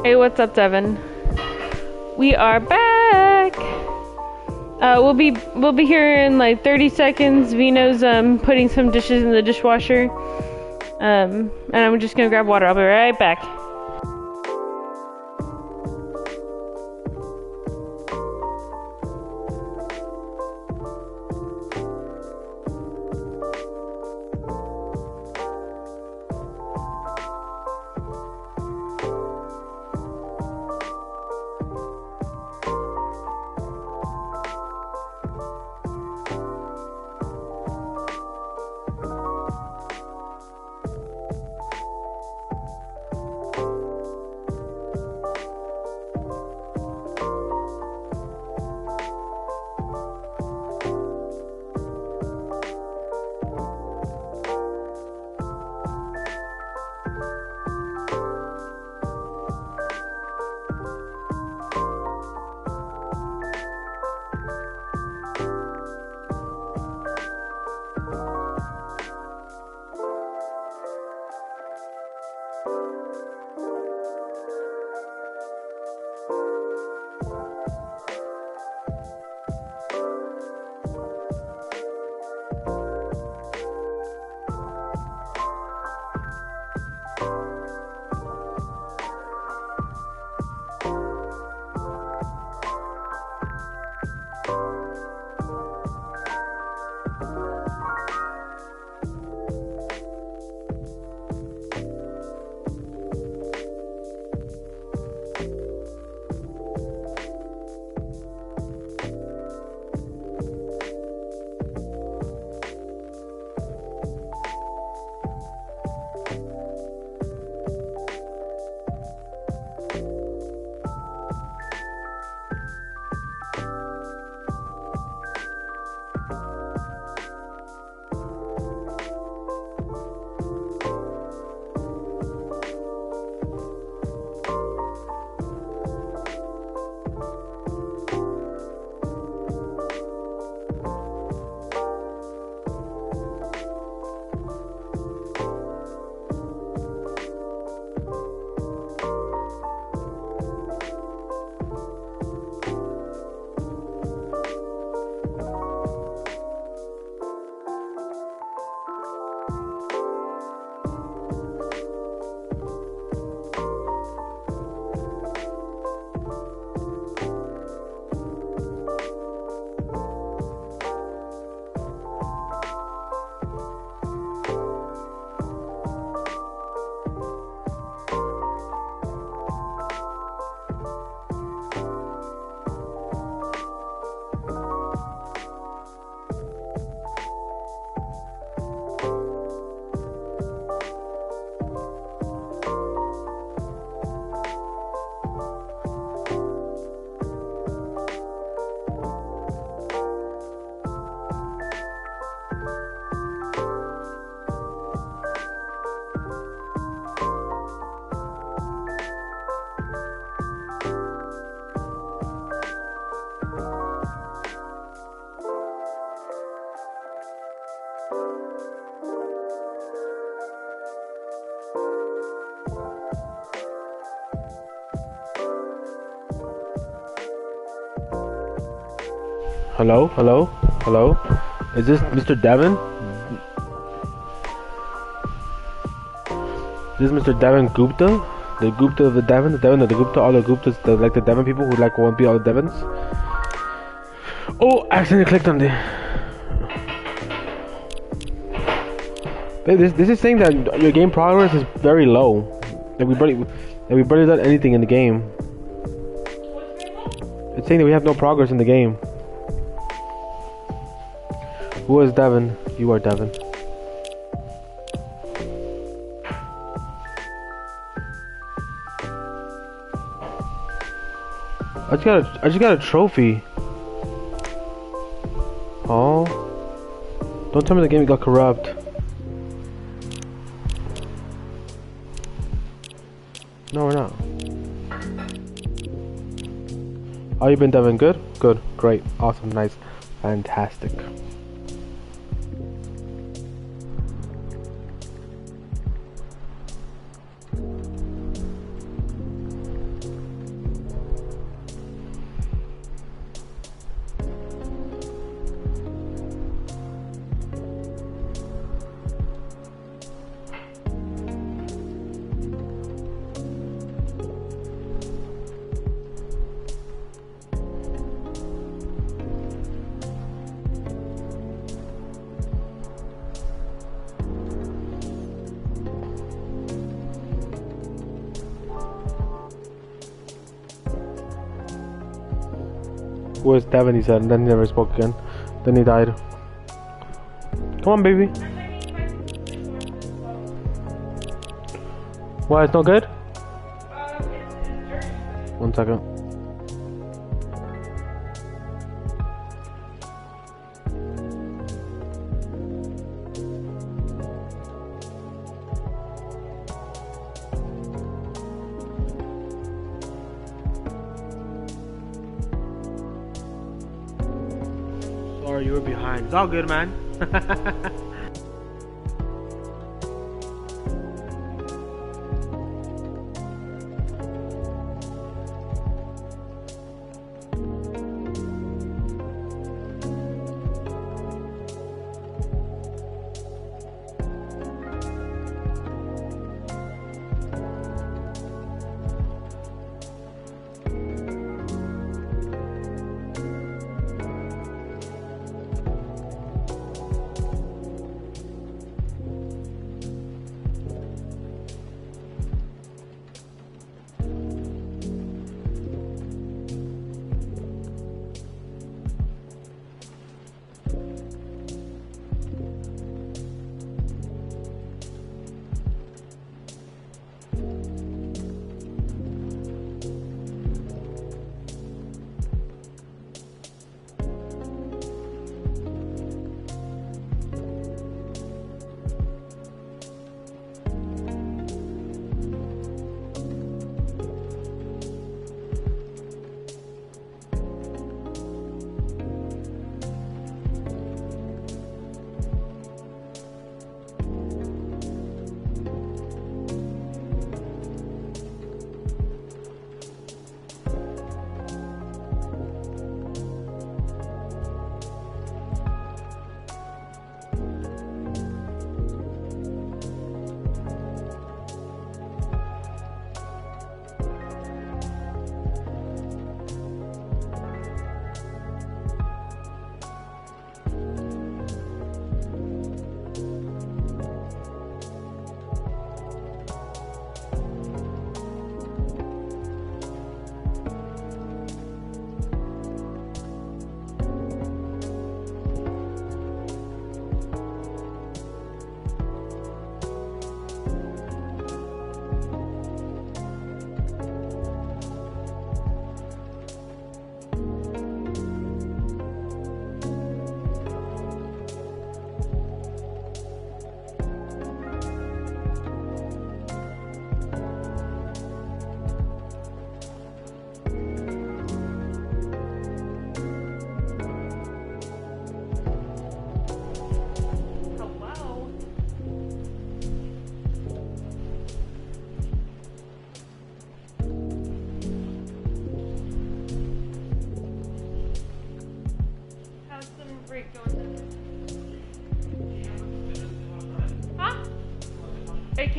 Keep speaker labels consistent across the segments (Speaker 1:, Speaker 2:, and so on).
Speaker 1: Hey, what's up, Devin? We are back. We'll be here in like 30 seconds. Vino's putting some dishes in the dishwasher. And I'm just gonna grab water. I'll be right back.
Speaker 2: Hello? Hello? Hello? Is this Mr. Devin? Is this Mr. Devin Gupta? The Gupta of the Devon? The Devon of the Gupta? All the Guptas, like the Devon people who like want to be all the Devons? Oh, I accidentally clicked on the... This is saying that your game progress is very low. That we barely done anything in the game. It's saying that we have no progress in the game. Who is Devin? You are Devin. I just got a trophy. Oh. Don't tell me the game got corrupt. No, we're not. How you been, Devin? Good? Good. Great. Awesome. Nice. Fantastic. Who is Devin? He said, and then he never spoke again. Then he died. Come on, baby. Why, it's not good? 1 second. Sorry, you were behind. It's all good, man.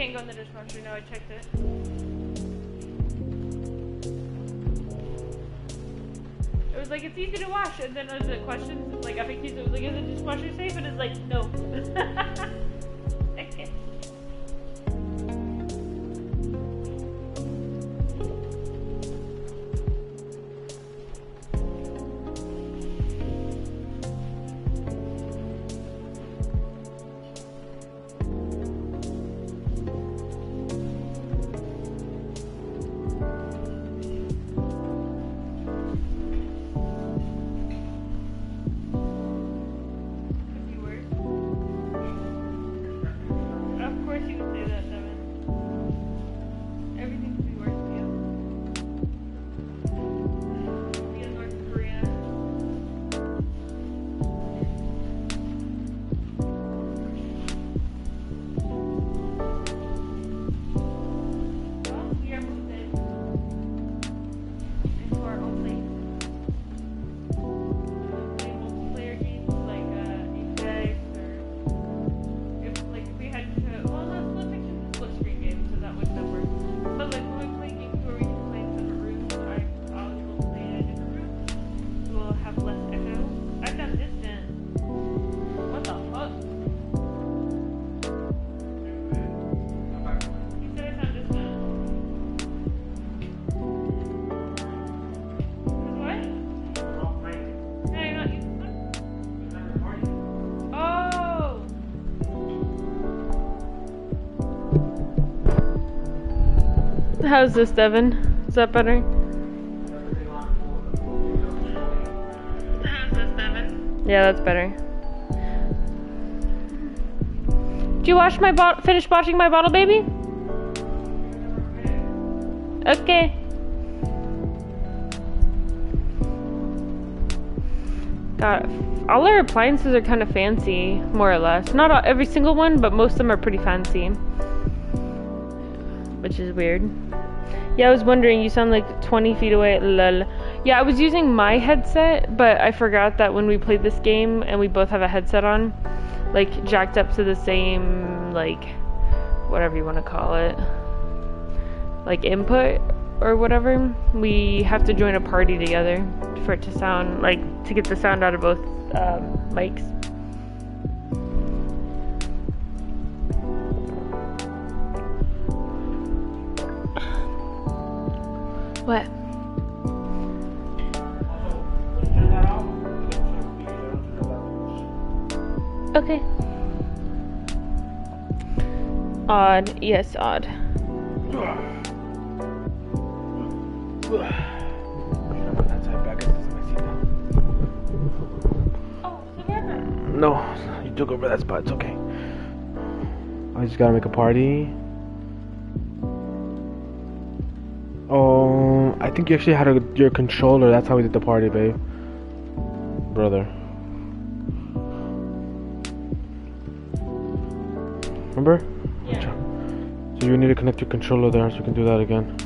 Speaker 1: can't go in the dishwasher. No, I checked it. It was like, it's easy to wash, and then as the questions, like FAQs, it was like, is the dishwasher safe? And it's like, no. Okay. How's this, Devin? Is that better? How's this, Devin? Yeah, that's better. Did you wash my finish washing my bottle, baby? Okay. God, all our appliances are kind of fancy, more or less. Not every single one, but most of them are pretty fancy. Which is weird. Yeah, I was wondering, you sound like 20 feet away, lol. Yeah, I was using my headset, but I forgot that when we played this game and we both have a headset on, like jacked up to the same, like, whatever you want to call it, like input or whatever, we have to join a party together for it to sound, like, to get the sound out of both mics. What? Okay. Odd. Yes, odd.
Speaker 2: No, you took over that spot. It's okay. I just gotta make a party. Oh, I think you actually had your controller. That's how we did the party, babe. Brother. Remember? Yeah. So you need to connect your controller there so you can do that again.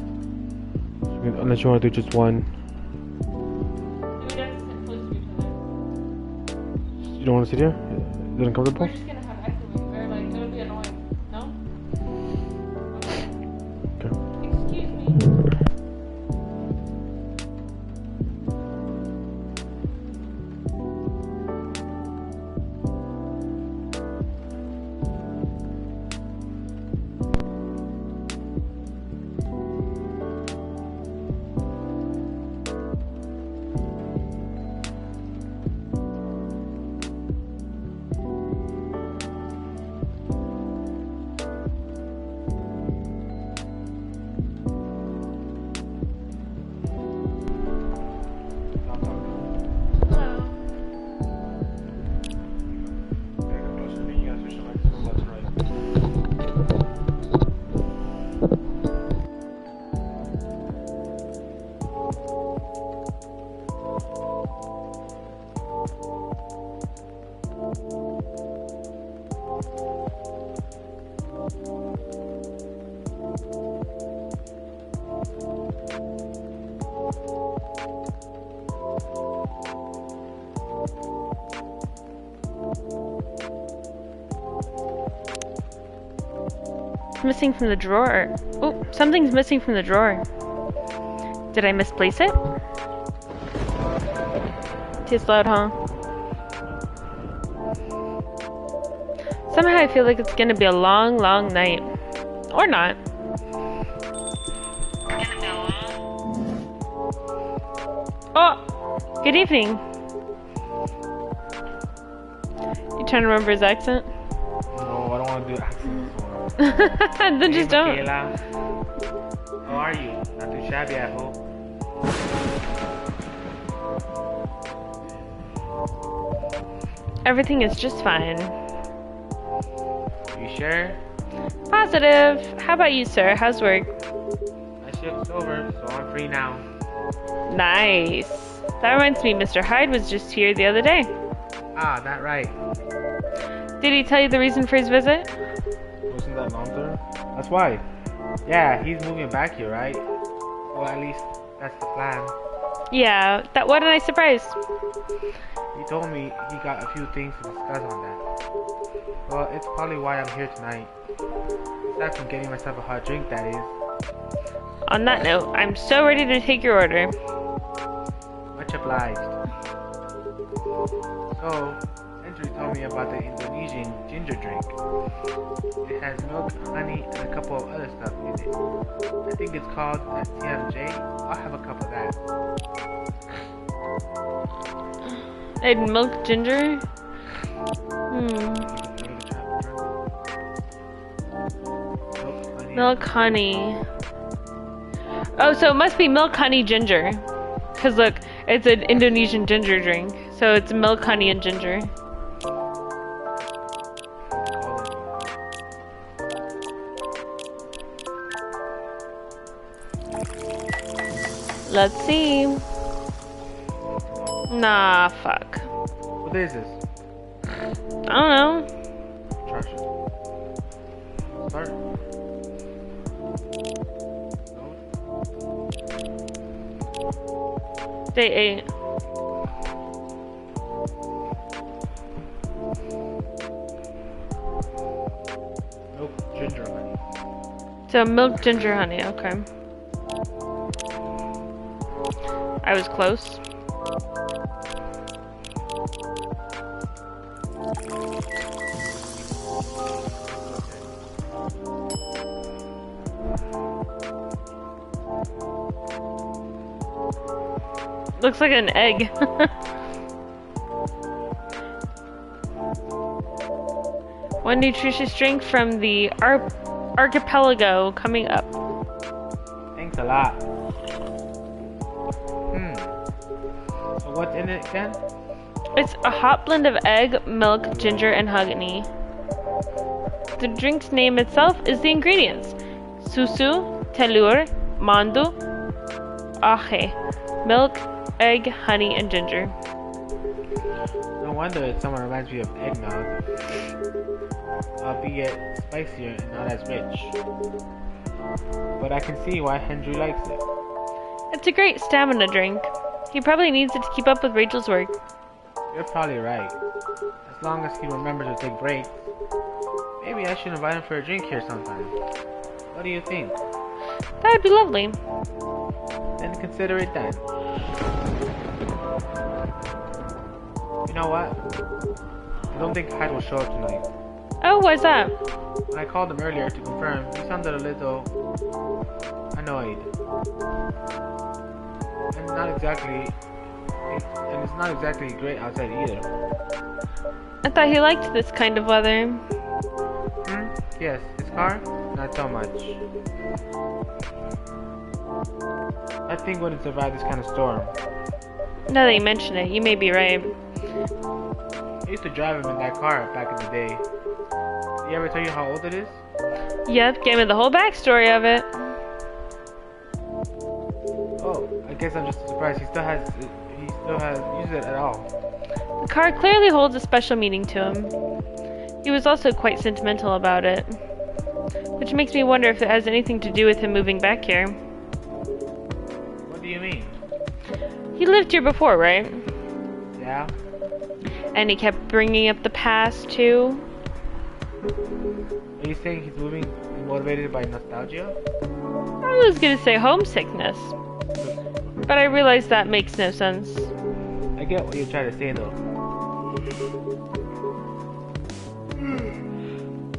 Speaker 2: So unless you want to do just one. You don't want to sit here? Is it uncomfortable?
Speaker 1: We're just gonna have echoing, or like it'll be annoying. No?
Speaker 2: Okay.
Speaker 1: Excuse me. something's missing from the drawer. Oh, something's missing from the drawer. Did I misplace it? Tastes loud, huh? Somehow I feel like it's gonna be a long, long night. Or not. Oh! Good evening. You trying to remember his accent?
Speaker 2: No, I don't want to do accents.
Speaker 1: Then just don't.
Speaker 2: MacKayla. How are you? Not too shabby, I hope.
Speaker 1: Everything is just fine.
Speaker 2: You sure?
Speaker 1: Positive. How about you, sir? How's work?
Speaker 2: My shift's over, so I'm free now.
Speaker 1: Nice. That reminds me, Mr. Hyde was just here the other day.
Speaker 2: Ah, that right.
Speaker 1: Did he tell you the reason for his visit?
Speaker 2: Wasn't that London? That's why. Yeah, he's moving back here, right? Well, at least that's the plan.
Speaker 1: Yeah, that what a nice surprise.
Speaker 2: He told me he got a few things to discuss on that. Well, it's probably why I'm here tonight. Aside from getting myself a hot drink, that is.
Speaker 1: On that note, I'm so ready to take your order.
Speaker 2: Much obliged. So, Andrew told me about the Indonesian ginger drink. It has milk, honey, and a couple of other stuff in it. I think it's called TMJ. I'll have a cup of that.
Speaker 1: And milk ginger? Milk honey. Oh, so it must be milk honey ginger. Cause look, it's an Indonesian ginger drink. So it's milk, honey, and ginger. Let's see. Nah, fuck.
Speaker 2: What is this?
Speaker 1: I don't know.
Speaker 2: Trash it. Start.
Speaker 1: Day 8.
Speaker 2: Milk ginger honey.
Speaker 1: So milk, ginger, honey. Okay. I was close. Looks like an egg. One nutritious drink from the archipelago coming up.
Speaker 2: Thanks a lot. So what's in it again?
Speaker 1: It's a hot blend of egg, milk, ginger, and honey. The drink's name itself is the ingredients. Susu, telur, mandu, ahe. Milk, egg, honey, and ginger.
Speaker 2: No wonder it somewhat reminds me of eggnog. Albeit spicier and not as rich. But I can see why Henry likes it.
Speaker 1: It's a great stamina drink. He probably needs it to keep up with Rachel's work.
Speaker 2: You're probably right. As long as he remembers to take breaks. Maybe I should invite him for a drink here sometime. What do you think?
Speaker 1: That would be lovely.
Speaker 2: Then consider it done. You know what? I don't think Hyde will show up tonight.
Speaker 1: Oh, why's that?
Speaker 2: When I called him earlier to confirm, he sounded a little annoyed. And it's not exactly great outside either.
Speaker 1: I thought he liked this kind of weather.
Speaker 2: Yes, his car? Not so much. I think wouldn't survive this kind of storm.
Speaker 1: Now that you mention it, you may be right.
Speaker 2: I used to drive him in that car back in the day. Did he ever tell you how old it is?
Speaker 1: Yep, gave me the whole backstory of it.
Speaker 2: Oh, I guess I'm just surprised he still has used it at all.
Speaker 1: The car clearly holds a special meaning to him. He was also quite sentimental about it. Which makes me wonder if it has anything to do with him moving back here.
Speaker 2: What do you mean?
Speaker 1: He lived here before, right?
Speaker 2: Yeah?
Speaker 1: And he kept bringing up the past, too.
Speaker 2: Are you saying he's moving motivated by nostalgia?
Speaker 1: I was gonna say homesickness, but I realized that makes no sense.
Speaker 2: I get what you're trying to say though.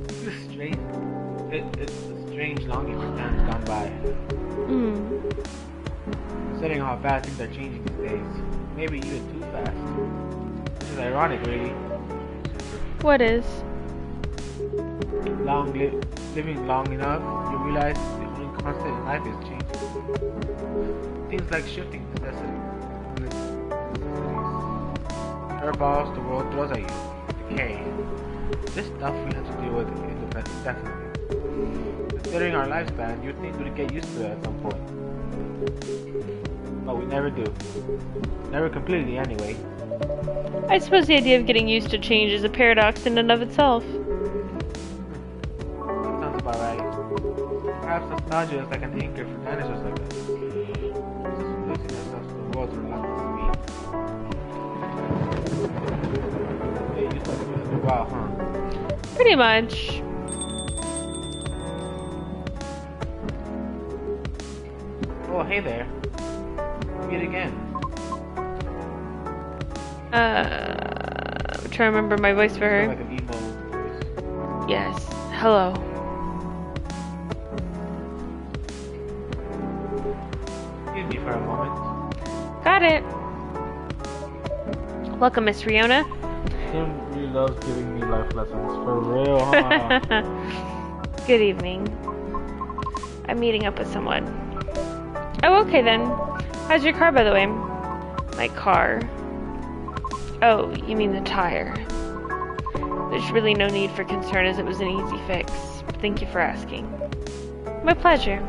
Speaker 2: It's strange. It's a strange longing for times gone by. Considering how fast things are changing these days. Maybe even too fast. Which is ironic, really.
Speaker 1: What is?
Speaker 2: Living long enough, you realize the only constant in life is changing. Things like shifting necessities. Curveballs the world throws at you. Decay. This stuff we have to deal with indefinitely. Considering our lifespan, you'd think we'd get used to it at some point. But we never do. Never completely, anyway.
Speaker 1: I suppose the idea of getting used to change is a paradox in and of itself.
Speaker 2: That sounds about right. Perhaps nostalgia is like an anchor for dinosaurs like us. Just losing ourselves to the world's relentless speed. They used to do it for a while, huh?
Speaker 1: Pretty much.
Speaker 2: Oh, hey there. Meet again.
Speaker 1: I'm trying to remember my voice for her.
Speaker 2: Like an emo voice.
Speaker 1: Yes. Hello.
Speaker 2: Excuse me for a moment.
Speaker 1: Got it. Welcome, Miss Riona.
Speaker 2: Tim really loves giving me life lessons. For real, huh?
Speaker 1: Good evening. I'm meeting up with someone. Oh, okay then. How's your car, by the way? My car. Oh, you mean the tire. There's really no need for concern as it was an easy fix. Thank you for asking. My pleasure.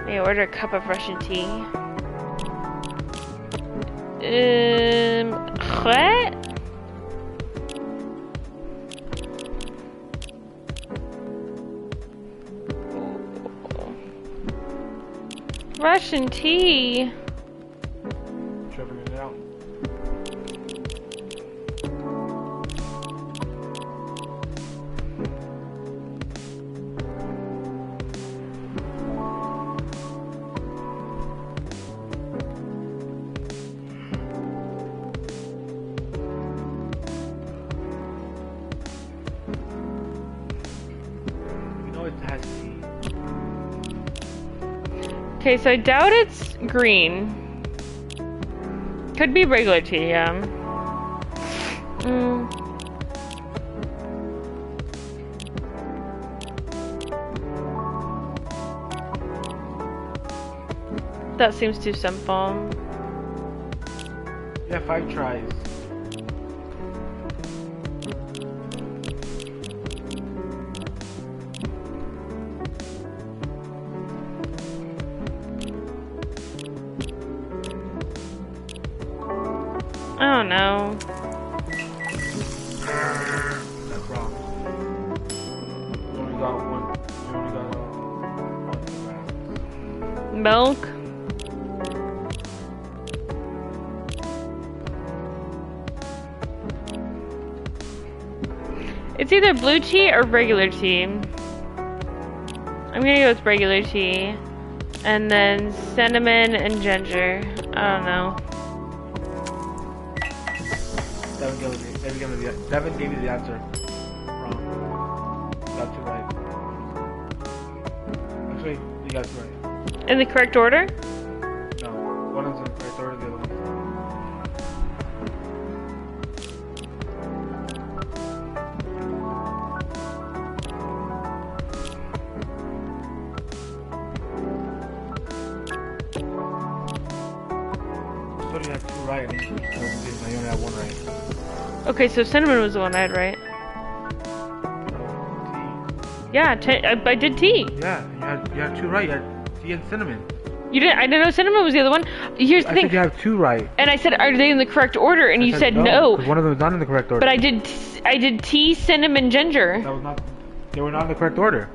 Speaker 1: May I order a cup of Russian tea? What? Russian tea.
Speaker 2: Try figuring it out. You know it has tea.
Speaker 1: Okay, so I doubt it's green. Could be regular tea, yeah. That seems too simple.
Speaker 2: Yeah, 5 tries.
Speaker 1: I don't know.
Speaker 2: That's wrong. You only got one. You only got one.
Speaker 1: Milk? It's either blue tea or regular tea. I'm gonna go with regular tea. And then cinnamon and ginger. I don't know.
Speaker 2: Devin gave you the answer. Wrong. You got 2 right. Actually, you got 2 right.
Speaker 1: In the correct order?
Speaker 2: No. One is in the correct order, the other one. So you have 2 right, and you only have 1 right.
Speaker 1: Okay, so cinnamon was the one I had right.
Speaker 2: Tea.
Speaker 1: Yeah, I did tea.
Speaker 2: Yeah, you had 2 right. You had tea and cinnamon.
Speaker 1: You didn't. I didn't know cinnamon was the other one. Here's the
Speaker 2: I
Speaker 1: thing.
Speaker 2: think you have 2 right.
Speaker 1: And I said, are they in the correct order? And you said no.
Speaker 2: 'Cause one of them is not in the correct order.
Speaker 1: But I did tea, cinnamon, ginger.
Speaker 2: That was not. They were not in the correct order.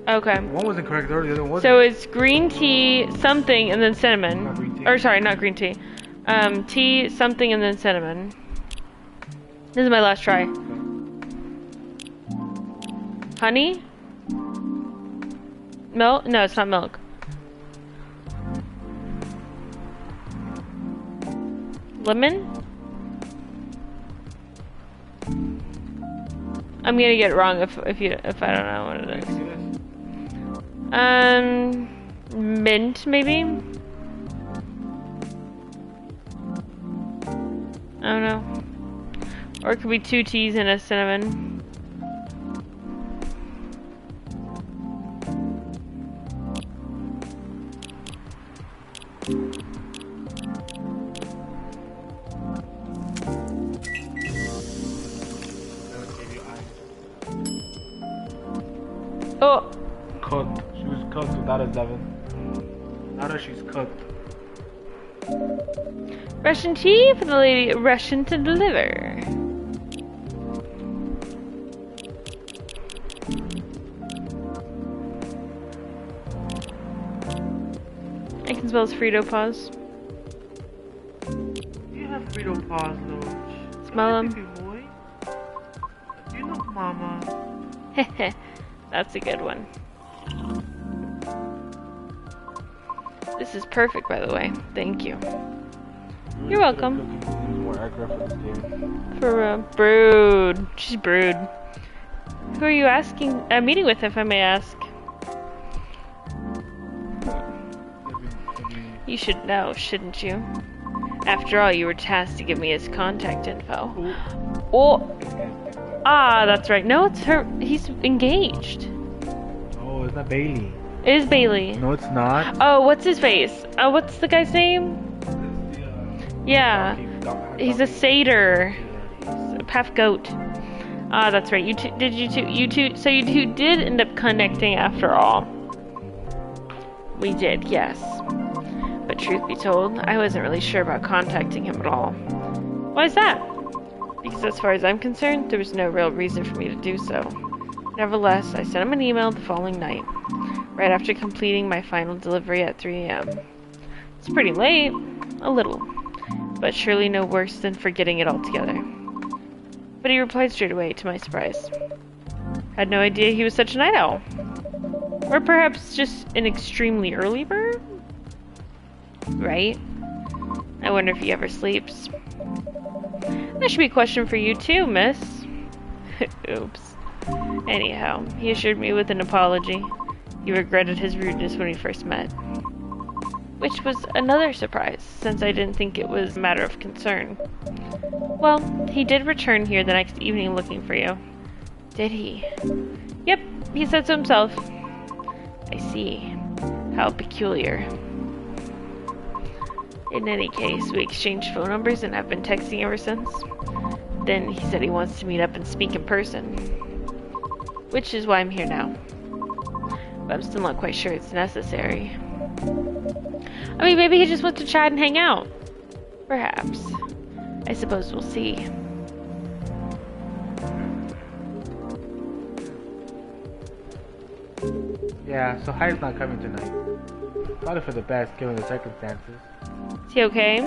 Speaker 1: Okay.
Speaker 2: One was in correct order, the other one wasn't.
Speaker 1: So it's green tea, something, and then cinnamon.
Speaker 2: Not green tea.
Speaker 1: Or sorry, not green tea. Tea, something, and then cinnamon. This is my last try. Honey? Milk? No, it's not milk. Lemon? I'm gonna get it wrong if I don't know what it is. Mint maybe? I don't know. Or it could be 2 teas and a cinnamon. Oh!
Speaker 2: Cooked. She was cooked without a 7. Now that she's cooked.
Speaker 1: Russian tea for the lady Russian to deliver. I can spell Frito Paws.
Speaker 2: You have Frito Paws, Loach.
Speaker 1: Smell them.
Speaker 2: Boy. You know, Mama.
Speaker 1: Heh. That's a good one. This is perfect, by the way. Thank you. You're welcome. For brood. She's brood. Who are you meeting with, if I may ask? You should know, shouldn't you? After all, you were tasked to give me his contact info. Oh. Ah, that's right. No, it's her. He's engaged.
Speaker 2: Oh, it's not Bailey.
Speaker 1: It is Bailey.
Speaker 2: No, it's not.
Speaker 1: Oh, what's his face? What's the guy's name? Yeah. He's a satyr. He's a half goat. Ah, that's right. You two, so you two did end up connecting after all. We did, yes. But truth be told, I wasn't really sure about contacting him at all. Why is that? Because as far as I'm concerned, there was no real reason for me to do so. Nevertheless, I sent him an email the following night, right after completing my final delivery at 3 a.m. It's pretty late, a little, but surely no worse than forgetting it altogether. But he replied straight away, to my surprise. Had no idea he was such a night owl. Or perhaps just an extremely early bird? Right? I wonder if he ever sleeps. That should be a question for you too, miss. Oops. Anyhow, he assured me with an apology. He regretted his rudeness when we first met. Which was another surprise, since I didn't think it was a matter of concern. Well, he did return here the next evening looking for you. Did he? Yep, he said so himself. I see. How peculiar. In any case, we exchanged phone numbers and have been texting ever since. Then he said he wants to meet up and speak in person. Which is why I'm here now. But I'm still not quite sure it's necessary. I mean, maybe he just wants to chat and hang out. Perhaps. I suppose we'll see.
Speaker 2: Yeah, so Hyde's not coming tonight. Probably for the best, given the circumstances.
Speaker 1: Is he okay?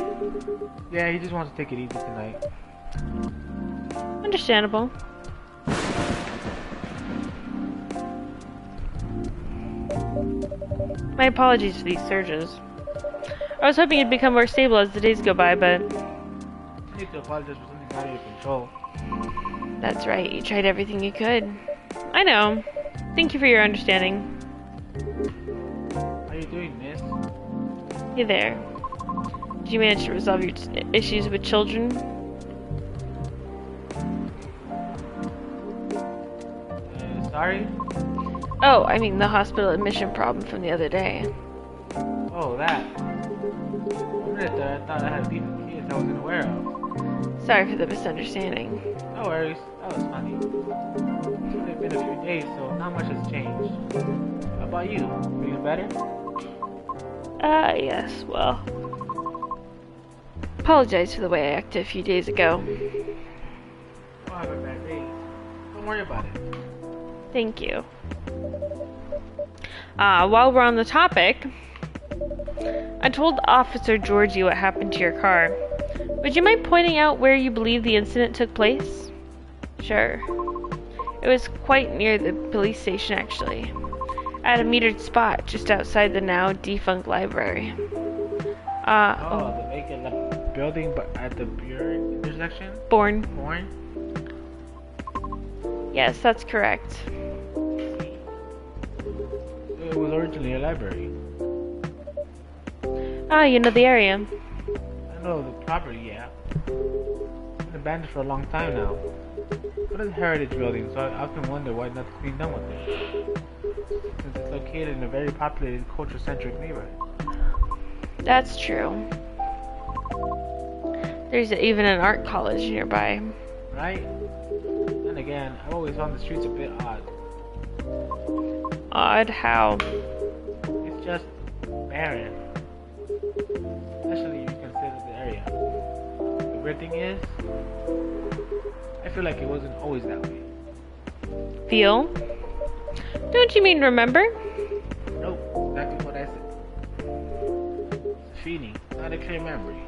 Speaker 2: Yeah, he just wants to take it easy tonight.
Speaker 1: Understandable. My apologies for these surges. I was hoping it'd become more stable as the days go by, but...
Speaker 2: You need to apologize for something out of your control.
Speaker 1: That's right, you tried everything you could. I know. Thank you for your understanding.
Speaker 2: How you doing, miss?
Speaker 1: Hey there. Did you manage to resolve your issues with children?
Speaker 2: Sorry?
Speaker 1: Oh, I mean the hospital admission problem from the other day.
Speaker 2: Oh, that. For a minute there, I thought I had beef with kids I wasn't aware of.
Speaker 1: Sorry for the misunderstanding.
Speaker 2: No worries, that was funny. It's only been a few days, so not much has changed. How about you? Feeling better?
Speaker 1: Yes, well. Apologize for the way I acted a few days ago.
Speaker 2: I'll have a bad day. Don't worry about it.
Speaker 1: Thank you. While we're on the topic, I told Officer Georgie what happened to your car. Would you mind pointing out where you believe the incident took place? Sure. It was quite near the police station, actually. at a metered spot just outside the now defunct library.
Speaker 2: The vacant building but at the Burn intersection?
Speaker 1: Born.
Speaker 2: Born?
Speaker 1: Yes, that's correct.
Speaker 2: It was originally a library.
Speaker 1: Ah, you know the area.
Speaker 2: I know the property, yeah. It's been abandoned for a long time now. What is a heritage building, so I often wonder why nothing's being done with it. Since it's located in a very populated, culture-centric neighborhood.
Speaker 1: That's true. There's even an art college nearby.
Speaker 2: Right? Then again, I've always found the streets a bit odd.
Speaker 1: Odd how?
Speaker 2: It's just barren. Especially if you consider the area. The weird thing is, I feel like it wasn't always that way.
Speaker 1: Feel? Don't you mean remember?
Speaker 2: Nope, exactly what I said. It's a feeling, not a clear memory.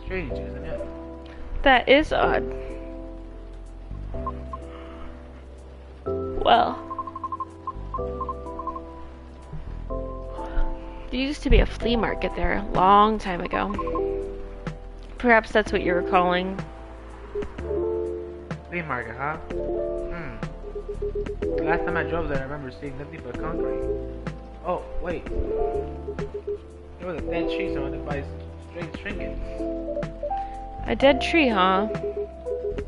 Speaker 2: Strange, isn't it?
Speaker 1: That is odd. Well, there used to be a flea market there a long time ago. Perhaps that's what you're recalling.
Speaker 2: Flea market, huh? The last time I drove there, I remember seeing nothing but concrete. Oh, wait. There was a dead tree surrounded by strange trinkets.
Speaker 1: A dead tree, huh?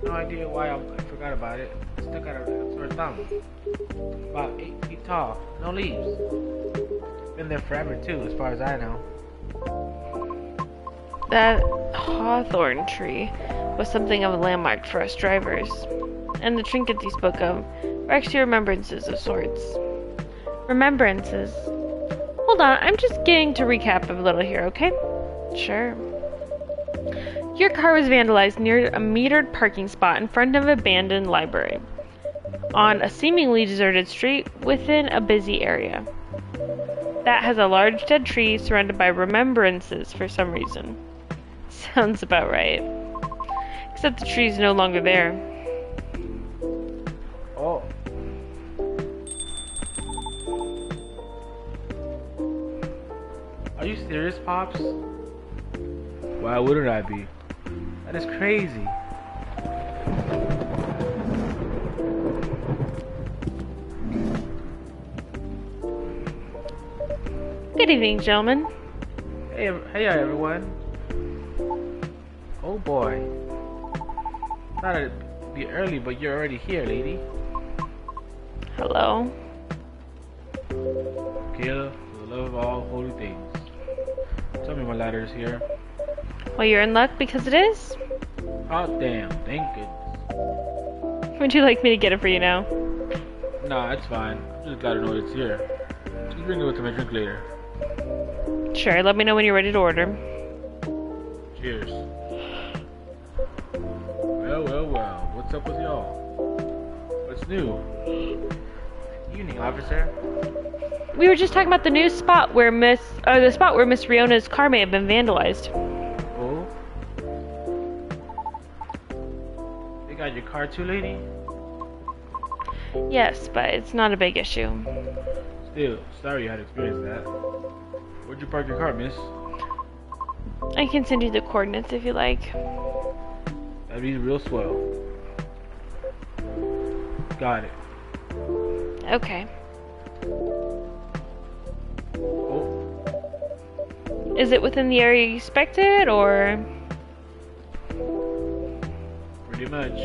Speaker 2: No idea why I forgot about it. It stuck out a sore thumb. About 8 feet tall. No leaves. Been there forever too, as far as I know.
Speaker 1: That hawthorn tree was something of a landmark for us drivers. And the trinkets you spoke of were actually remembrances of sorts. Remembrances. Hold on, I'm just getting to recap a little here, okay? Sure. Your car was vandalized near a metered parking spot in front of an abandoned library, on a seemingly deserted street within a busy area. That has a large dead tree surrounded by remembrances for some reason. Sounds about right. Except the tree's no longer there.
Speaker 2: Oh. Are you serious, Pops? Why wouldn't I be? That is crazy.
Speaker 1: Good evening, gentlemen.
Speaker 2: Hey everyone. Oh boy. Thought it'd be early, but you're already here, lady.
Speaker 1: Hello.
Speaker 2: MacKayla, for the love of all holy things. Tell me my ladder is here.
Speaker 1: Well, you're in luck because it is.
Speaker 2: Oh damn, thank goodness.
Speaker 1: Would you like me to get it for you now?
Speaker 2: Nah, it's fine. I'm just glad to know it's here. Just bring it with my drink later.
Speaker 1: Sure, let me know when you're ready to order.
Speaker 2: Cheers. Well, what's up with y'all? What's new? Evening, officer.
Speaker 1: We were just talking about the new spot where the spot where Miss Riona's car may have been vandalized.
Speaker 2: Oh? They got your car too, lady?
Speaker 1: Yes, but it's not a big issue.
Speaker 2: Still, sorry you had to experience that. Where'd you park your car, miss?
Speaker 1: I can send you the coordinates if you like.
Speaker 2: That'd be real swell. Got it.
Speaker 1: Okay.
Speaker 2: Oh,
Speaker 1: Is it within the area you expected, or?
Speaker 2: pretty much.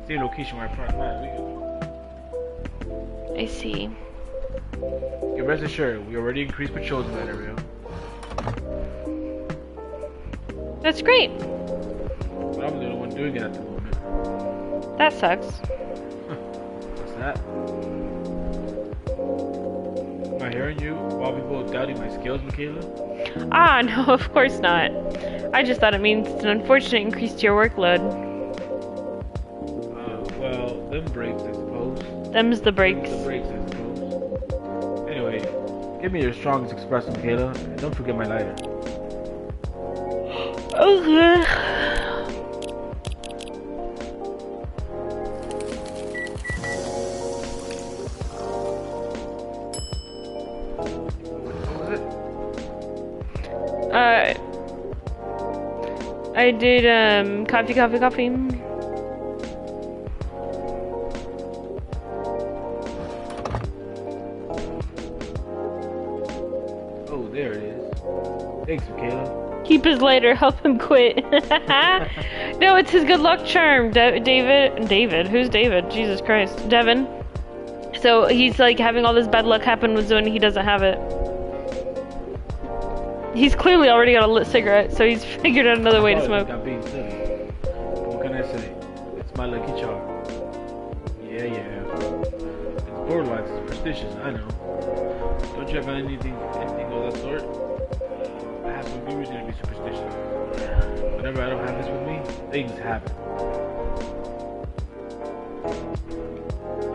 Speaker 2: Same location where I parked last week.
Speaker 1: I see.
Speaker 2: Get rest assured, we already increased patrols in that area.
Speaker 1: That's great.
Speaker 2: But I'm the only one doing it at the moment.
Speaker 1: That sucks.
Speaker 2: What's that? Am I hearing you? While people doubting my skills, MacKayla?
Speaker 1: Ah, no, of course not. I just thought it means it's an unfortunate increase to your workload.
Speaker 2: Well, them brakes, I suppose.
Speaker 1: Them's the breaks.
Speaker 2: The brakes, I suppose. Anyway, give me your strongest express, MacKayla, and don't forget my lighter.
Speaker 1: Okay. I did coffee.
Speaker 2: Oh, there it is. Thanks, MacKayla.
Speaker 1: Keep his lighter, help him quit. No, it's his good luck charm, David. Who's David? Jesus Christ. Devin. So he's like having all this bad luck happen when he doesn't have it. He's clearly already got a lit cigarette, so he's figured out another way to smoke.
Speaker 2: I'm being silly. What can I say? It's my lucky charm. Yeah. It's borderline superstitious, I know. Don't you have anything of that sort? I have some good reason to be superstitious. Whenever I don't have this with me, things happen.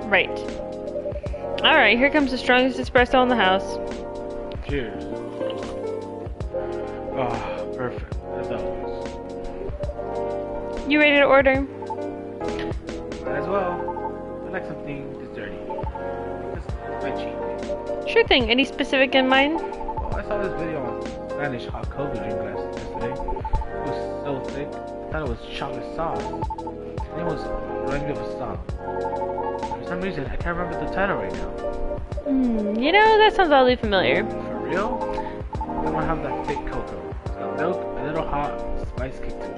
Speaker 1: Right. Alright, here comes the strongest espresso in the house.
Speaker 2: Cheers. Oh, perfect. As always.
Speaker 1: You ready to order?
Speaker 2: Might as well. I like something desserty. This is my cheat day.
Speaker 1: Sure thing. Any specific in mind?
Speaker 2: Well, I saw this video on Spanish hot cocoa drink yesterday. It was so thick. I thought it was chocolate sauce. And it was reminded me of a song. For some reason, I can't remember the title right now.
Speaker 1: You know, that sounds oddly familiar.
Speaker 2: For real? I'm gonna have that thick cocoa. It's got milk, a little hot, spice kick to it.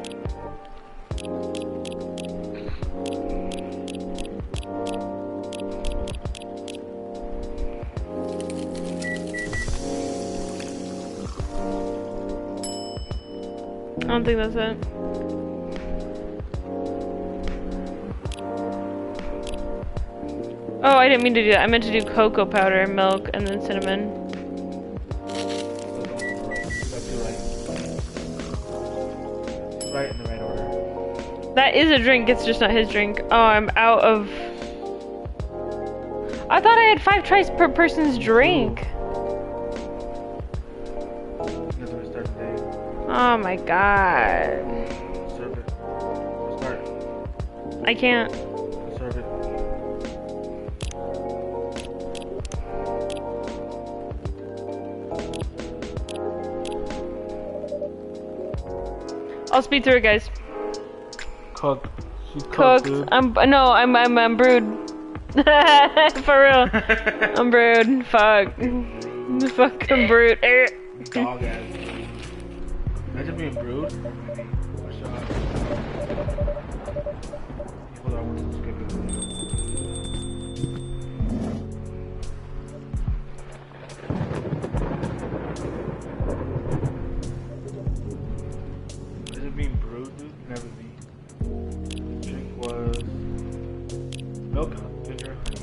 Speaker 1: I don't think that's it. Oh, I didn't mean to do that. I meant to do cocoa powder, milk, and then cinnamon.
Speaker 2: Right in the right order.
Speaker 1: That is a drink, it's just not his drink. Oh, I'm out of... I thought I had 5 tries per person's drink. Oh my god.
Speaker 2: Serve it. Start.
Speaker 1: I can't.
Speaker 2: Serve it.
Speaker 1: I'll speed through it, guys.
Speaker 2: Cooked. She's
Speaker 1: Cooked.
Speaker 2: dude.
Speaker 1: I'm brewed. For real. I'm brewed. Fuck. Fuck, I'm brewed.
Speaker 2: Dog ass. Imagine being brewed. Hold on, I'm gonna skip it. Imagine being brewed, dude. Never be. The drink was milk, ginger, honey.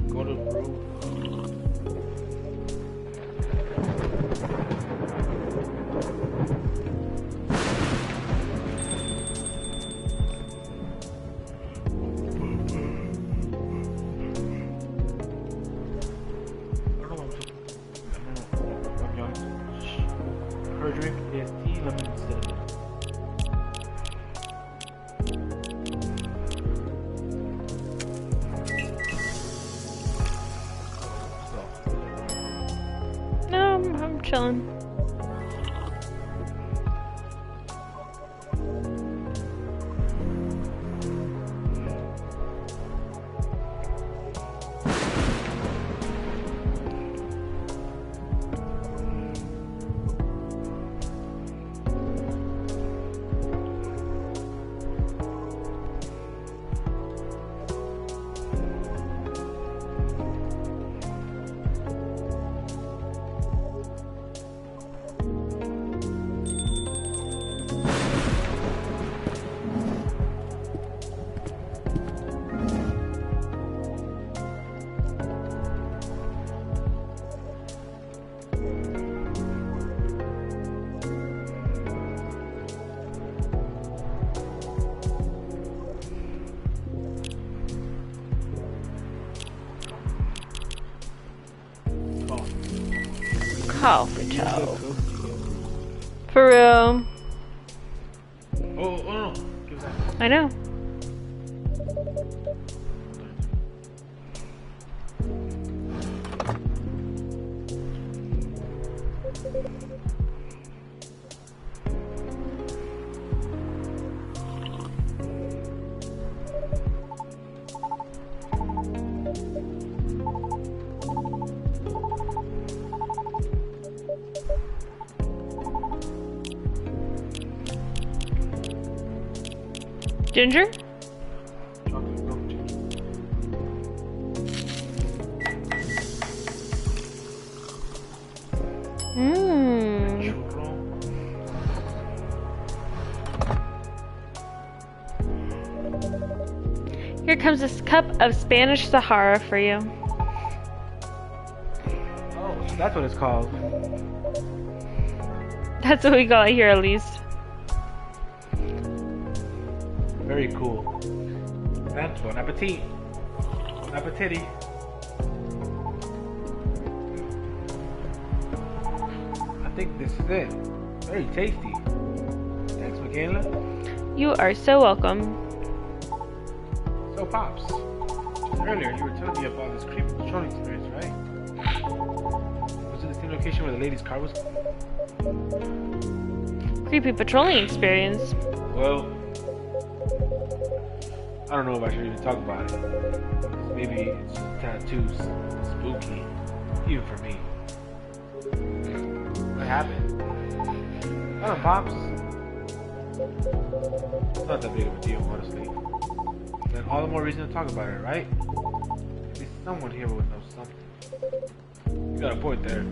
Speaker 2: Go to brew. Her drink is tea, lemon, and cinnamon.
Speaker 1: No, I'm chilling. Coffee toe. For real.
Speaker 2: Oh no. Give that.
Speaker 1: I know. Ginger?
Speaker 2: Chocolate milk ginger.
Speaker 1: Mmm.
Speaker 2: Churro.
Speaker 1: Here comes this cup of Spanish Sahara for you.
Speaker 2: Oh, so that's what it's called.
Speaker 1: That's what we call it here, at least.
Speaker 2: Very cool. And bon appetit. Bon appetit. I think this is it. Very tasty. Thanks, MacKayla.
Speaker 1: You are so welcome.
Speaker 2: So, Pops, just earlier you were telling me about this creepy patrolling experience, right? Was it the same location where the lady's car was?
Speaker 1: Creepy patrolling experience.
Speaker 2: Well, I don't know if I should even talk about it. Maybe it's just kind of too spooky, even for me. What happened? I don't know, Pops. It's not that big of a deal, honestly. Then all the more reason to talk about it, right? At least someone here would know something. You got a point there.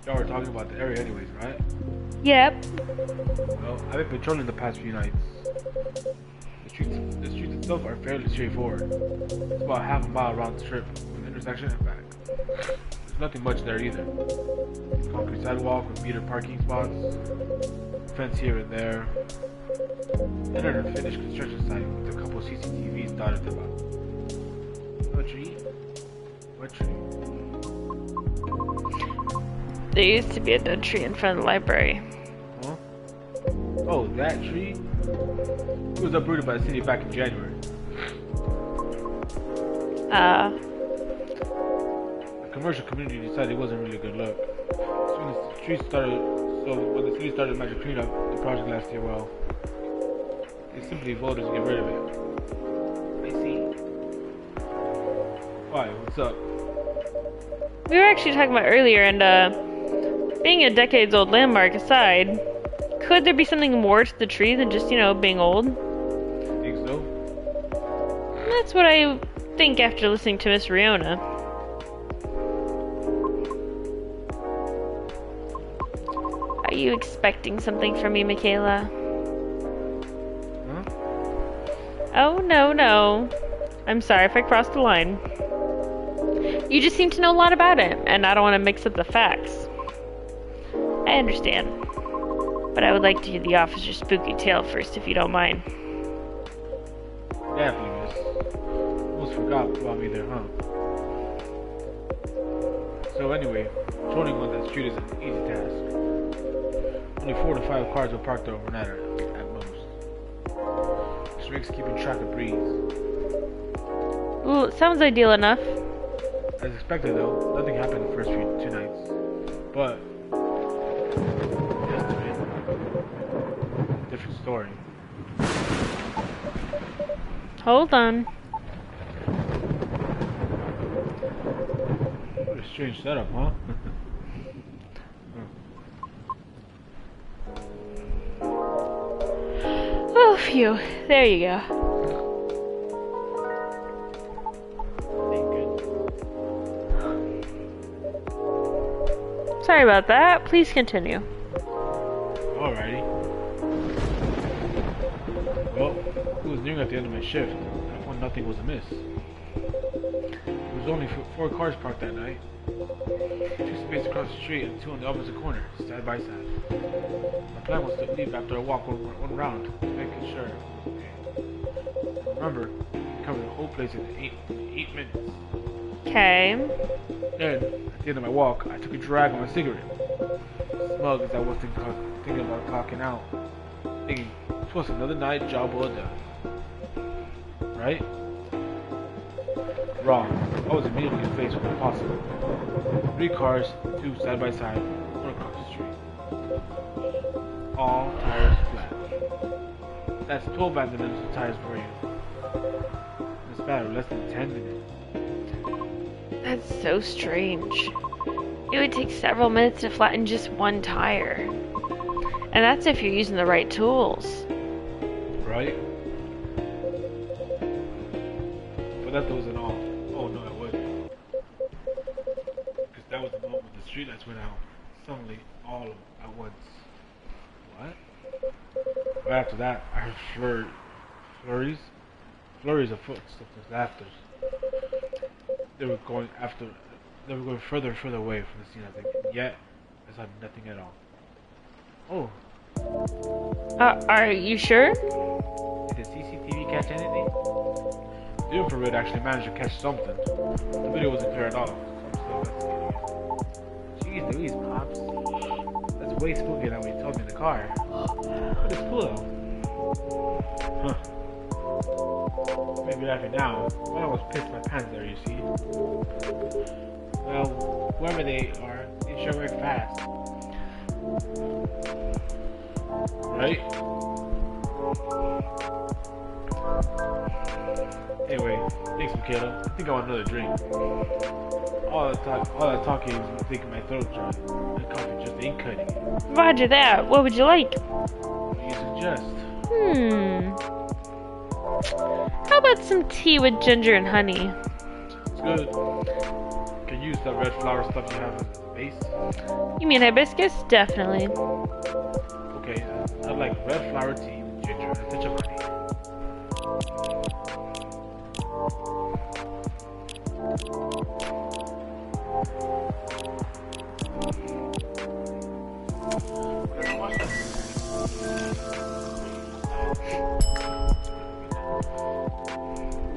Speaker 2: Y'all were talking about the area anyways, right?
Speaker 1: Yep.
Speaker 2: Well, I've been patrolling the past few nights. The streets itself are fairly straightforward. It's about half a mile round trip from the intersection and back. There's nothing much there either. Concrete sidewalk with metered parking spots, fence here and there, and an unfinished construction site with a couple CCTVs dotted about. No tree? What tree?
Speaker 1: There used to be a dead tree in front of the library.
Speaker 2: Huh? Oh, that tree? It was uprooted by the city back in January. The commercial community decided it wasn't really a good look. When the city started magic cleanup the project last year, well, they simply voted to get rid of it. I see. Why? What's up?
Speaker 1: We were actually talking about earlier, and being a decades-old landmark aside, could there be something more to the tree than just, being old?
Speaker 2: Think so?
Speaker 1: That's what I think after listening to Miss Riona. Are you expecting something from me, MacKayla?
Speaker 2: Huh?
Speaker 1: Oh, no. I'm sorry if I crossed the line. You just seem to know a lot about it, and I don't want to mix up the facts. I understand. But I would like to hear the officer's spooky tale first, if you don't mind.
Speaker 2: Definitely, miss. Almost forgot about me there, huh? So anyway, patrolling on that street is an easy task. Only 4 to 5 cars were parked there overnight at most. This makes keeping track of breeze.
Speaker 1: Ooh, sounds ideal enough.
Speaker 2: As expected though, nothing happened the first 2 nights. But yesterday, different story.
Speaker 1: Hold on.
Speaker 2: What a strange setup, huh?
Speaker 1: Oh, phew. There you go. Sorry about that. Please continue.
Speaker 2: Alrighty. Well, it was nearing at the end of my shift, and I found nothing was amiss. There was only 4 cars parked that night. 2 spaced across the street and 2 on the opposite corner, side by side. My plan was to leave after I walked one round, making sure. Remember, we covered the whole place in 8 minutes.
Speaker 1: Okay.
Speaker 2: Then, at the end of my walk, I took a drag on my cigarette. Smug as I was thinking about clocking out. Thinking, plus another night, job well done. Right? Wrong. I was immediately faced with impossible. 3 cars, 2 side by side, 1 across the street. All tires flat. That's 12 accidents of tires for you. In a span of less than 10 minutes.
Speaker 1: That's so strange. It would take several minutes to flatten just one tire. And that's if you're using the right tools.
Speaker 2: Right? But that wasn't all. Oh no, it wasn't. Because that was the moment when the streetlights went out. Suddenly, all at once. What? Right after that, I heard flurries of footsteps and laughter. They were going further and further away from the scene, I think. Yet, I saw nothing at all. Oh.
Speaker 1: Are you sure?
Speaker 2: Did the CCTV catch anything? The infrared actually managed to catch something. The video wasn't clear at all, so I'm still investigating it. Jeez Louise, Pops. That's way spookier than what you told me in the car. But it's cool though. Huh. Maybe laughing now, but I almost pissed my pants there, you see. Well, whoever they are, they sure work fast. Right? Anyway, thanks, MacKayla. I think I want another drink. All that talking is making my throat dry. And coffee just ain't cutting it.
Speaker 1: Roger that. What would you like?
Speaker 2: What do you suggest?
Speaker 1: How about some tea with ginger and honey?
Speaker 2: It's good. Can you use that red flower stuff you have as a base?
Speaker 1: You mean hibiscus? Definitely.
Speaker 2: Okay, I'd like red flower tea with ginger and a touch of honey.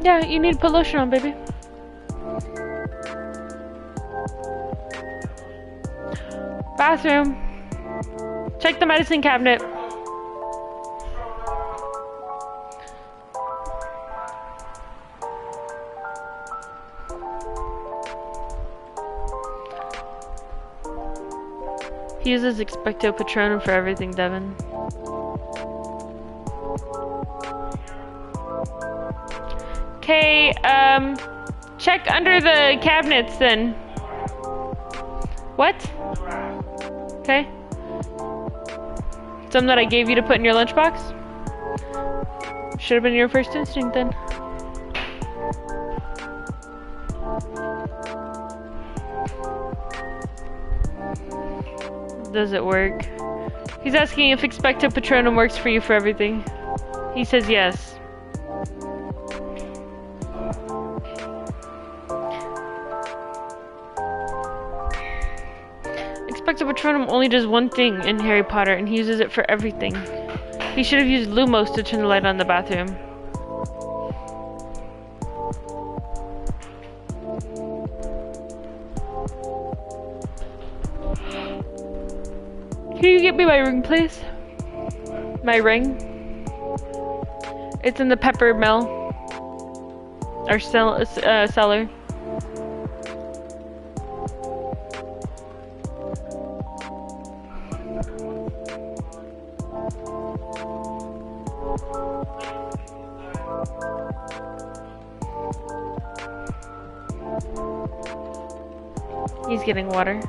Speaker 1: Yeah, you need to put lotion on, baby. Bathroom. Check the medicine cabinet. He uses Expecto Patronum for everything, Devin. Okay, check under the cabinets then. What? Okay. Some that I gave you to put in your lunchbox? Should have been your first instinct then. Does it work? He's asking if Expecto Patronum works for you for everything. He says yes. Expecto Patronum only does one thing in Harry Potter, and he uses it for everything. He should have used Lumos to turn the light on in the bathroom. Can you get me my ring, please? My ring? It's in the pepper mill. Or cellar. He's getting water.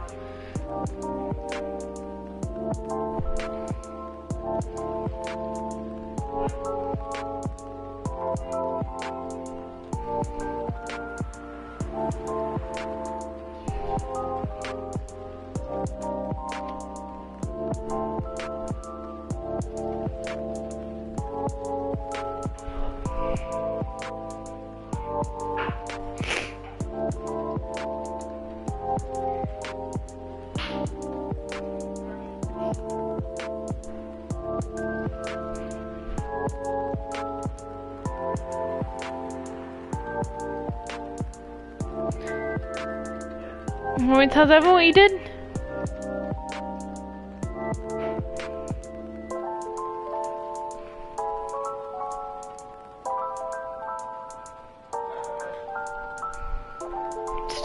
Speaker 1: Want me to tell Devin what you did?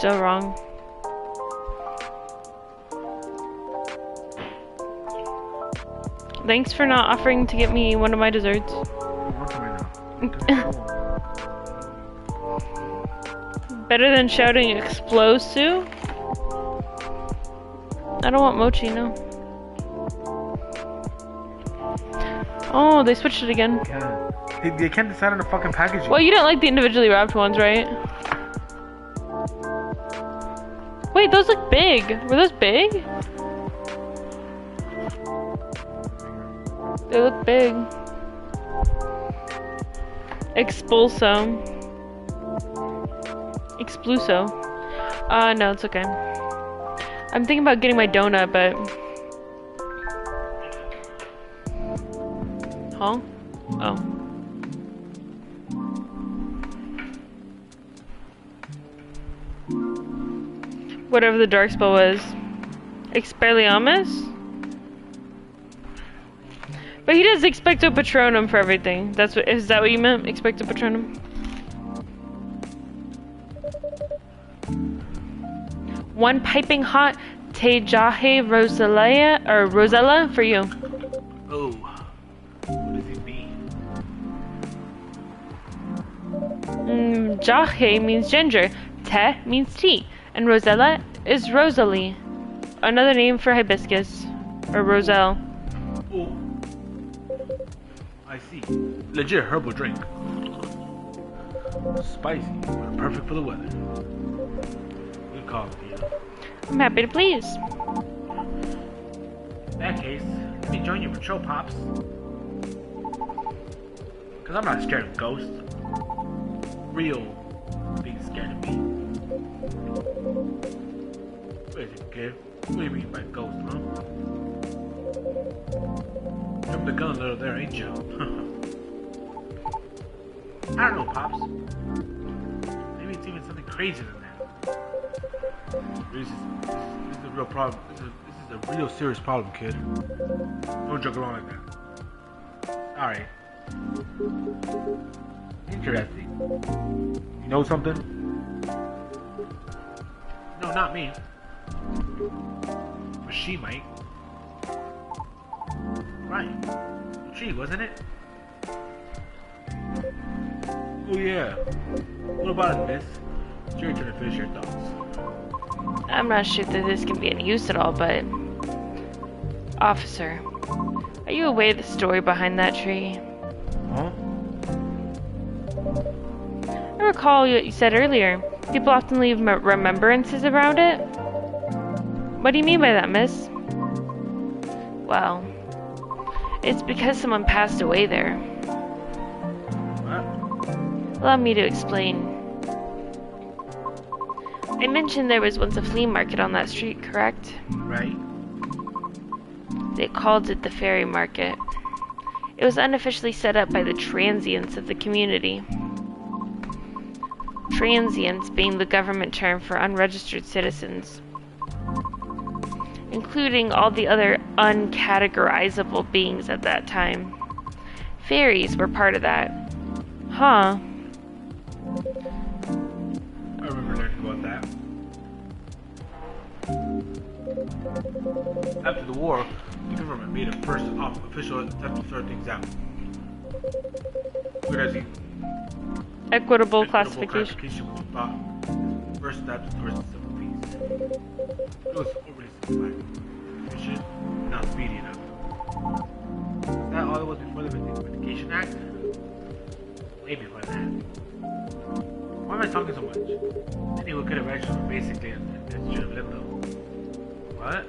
Speaker 1: still wrong. Thanks for not offering to get me one of my desserts. Better than shouting explosive? I don't want mochi, no. Oh, they switched it again.
Speaker 2: Yeah. They can't decide on the fucking packaging.
Speaker 1: Well, you didn't like the individually wrapped ones, right? Wait, those look big. Were those big? They look big. Expulso. Expluso. No, it's okay. I'm thinking about getting my donut, but... Huh? Oh. Whatever the dark spell was. Expelliarmus? But he does Expecto Patronum for everything. Is that what you meant? Expecto Patronum? One piping hot Tejahe Rosella for you.
Speaker 2: Oh. What does it mean?
Speaker 1: Jahe means ginger. Te means tea. And Rosella is Rosalie. Another name for hibiscus. Or roselle.
Speaker 2: Oh. I see. Legit herbal drink. Spicy, but perfect for the weather. Good call, Tia.
Speaker 1: I'm happy to please.
Speaker 2: In that case, let me join your patrol, Pops. Cause I'm not scared of ghosts. Real being scared of me. Wait a second, kid. What do you mean by ghost, huh? Jump the gun a little there, ain't you? I don't know, Pops. Maybe it's even something crazier than that. This is a real problem. This is a real serious problem, kid. Don't joke around like that. Alright. Interesting. You know something? No, not me. But she might. Right. She, wasn't it? Oh yeah. What about it, miss? It's your turn to finish your thoughts.
Speaker 1: I'm not sure that this can be any use at all, but... Officer, are you aware of the story behind that tree?
Speaker 2: Huh?
Speaker 1: I recall what you said earlier. People often leave remembrances around it. What do you mean by that, miss? Well, it's because someone passed away there.
Speaker 2: What?
Speaker 1: Allow me to explain. I mentioned there was once a flea market on that street, correct?
Speaker 2: Right.
Speaker 1: They called it the Fairy Market. It was unofficially set up by the transients of the community. Transients being the government term for unregistered citizens, including all the other uncategorizable beings at that time. Fairies were part of that. Huh.
Speaker 2: I remember learning about that. After the war, the government made a first official attempt to sort things out. Whereas
Speaker 1: Equitable classification.
Speaker 2: was thought first steps towards civil peace. It was overly simplified, efficient, not speedy enough. Was that all it was before the Vindication Act? Way before that. Why am I talking so much? Anyone could have registered for basically an administrative limbo. What?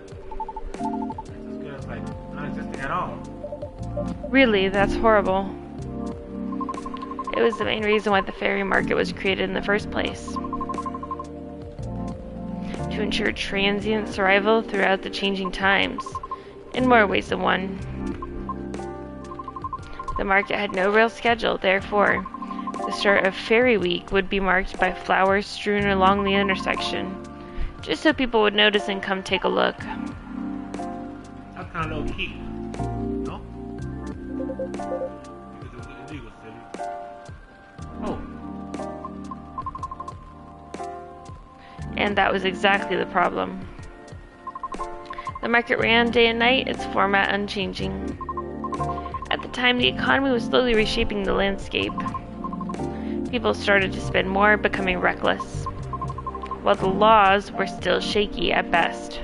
Speaker 2: That's as good as like not existing at all.
Speaker 1: Really, that's horrible. It was the main reason why the fairy market was created in the first place. To ensure transient survival throughout the changing times, in more ways than one. The market had no real schedule, therefore, the start of Fairy Week would be marked by flowers strewn along the intersection, just so people would notice and come take a look.
Speaker 2: That's kind of low key, no? Because it was illegal city. Oh.
Speaker 1: And that was exactly the problem. The market ran day and night, its format unchanging. At the time, the economy was slowly reshaping the landscape. People started to spend more, becoming reckless, while the laws were still shaky at best.